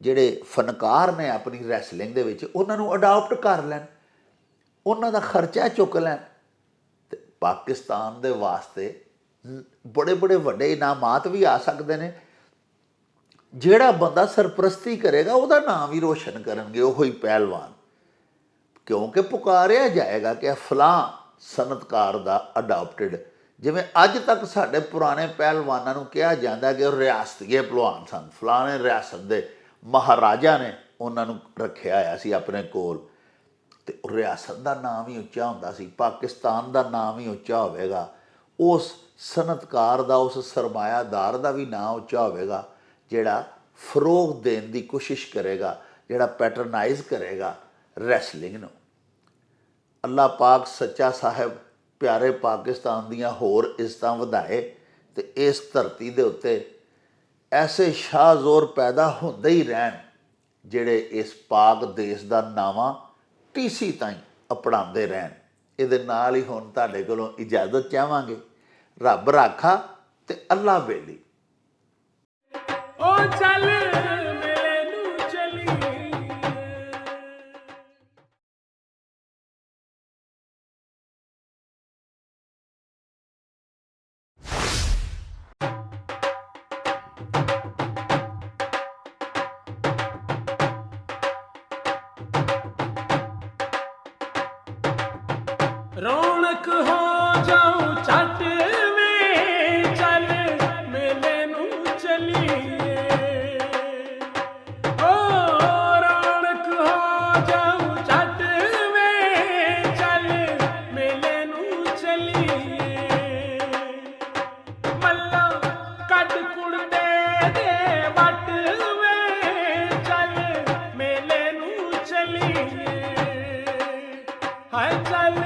जिहड़े फनकार ने अपनी रैसलिंग दे विच, उन्हां नूं अडॉप्ट कर लैन, उन्हां दा खर्चा चुक लैन, ते पाकिस्तान दे वास्ते बड़े बड़े वड्डे इनामात भी आ सकते हैं। जिहड़ा बंदा सरपरस्ती करेगा उहदा नाम ही रोशन करनगे ओही पहलवान, क्योंकि पुकारिया जाएगा कि फलां सनतकार दा अडॉप्टेड। जिवें अज तक साडे पुराने पहलवानां नूं कहा जाता कि रियासतीय पहलवान सन, फलाने रियासत दे महाराजा ने उन्हां नूं रखिया होया सी अपने कोल। ਤੇ ਰਿਆਸਤ ਦਾ ਨਾਮ ਹੀ ਉੱਚਾ ਹੁੰਦਾ ਸੀ, ਪਾਕਿਸਤਾਨ ਦਾ ਨਾਮ ਹੀ ਉੱਚਾ ਹੋਵੇਗਾ, ਉਸ ਸਨਅਤਕਾਰ ਦਾ, ਉਸ ਸਰਮਾਇਆਦਾਰ ਦਾ ਵੀ ਨਾਂ ਉੱਚਾ ਹੋਵੇਗਾ ਜਿਹੜਾ ਫਰੋਗ ਦੇਣ ਦੀ ਕੋਸ਼ਿਸ਼ ਕਰੇਗਾ, ਜਿਹੜਾ ਪੈਟਰਨਾਈਜ਼ ਕਰੇਗਾ ਰੈਸਲਿੰਗ ਨੂੰ। ਅੱਲਾਹ ਪਾਕ ਸੱਚਾ ਸਾਹਿਬ ਪਿਆਰੇ ਪਾਕਿਸਤਾਨ ਦੀਆਂ ਹੋਰ ਇੱਜ਼ਤਾਂ ਵਧਾਏ ਤੇ ਇਸ ਧਰਤੀ ਦੇ ਉੱਤੇ ਐਸੇ ਸ਼ਾਹ ਜ਼ੋਰ ਪੈਦਾ ਹੁੰਦੇ ਹੀ ਰਹਿਣ ਜਿਹੜੇ ਇਸ ਪਾਕ ਦੇਸ਼ ਦਾ ਨਾਵਾਂ ਟੀਸੀ ਤਾਈਂ ਅਪਣਾਉਂਦੇ ਰਹਿਣ। ਇਹਦੇ ਨਾਲ ਹੀ ਹੁਣ ਤੁਹਾਡੇ ਕੋਲੋਂ ਇਜਾਜ਼ਤ ਚਾਹਾਂਗੇ। ਰੱਬ ਰਾਖਾ ਤੇ ਅੱਲਾ ਬੇਲੀ। ਉਹ ਚੱਲ ਮੇਰੇ ਨੂੰ ਚਲੀ ਰੌਣਕ ਹੋ ਜਾਉ ਛੱਟ ਵੇ ਚੱਲ ਮੇਲੇ ਨੂੰ ਚਲੀਏ ਓ ਰੌਣਕ ਹੋ ਜਾਉ ਛੱਟ ਵੇ ਚੱਲ ਮੇਲੇ ਨੂੰ ਚਲੀਏ ਮੱਲਾ ਕੱਢ ਕੁੜਦੇ ਦੇ ਵੱਟ ਵੇ ਚੱਲ ਮੇਲੇ ਨੂੰ ਚਲੀਏ ਹਾਏ ਚੱਲ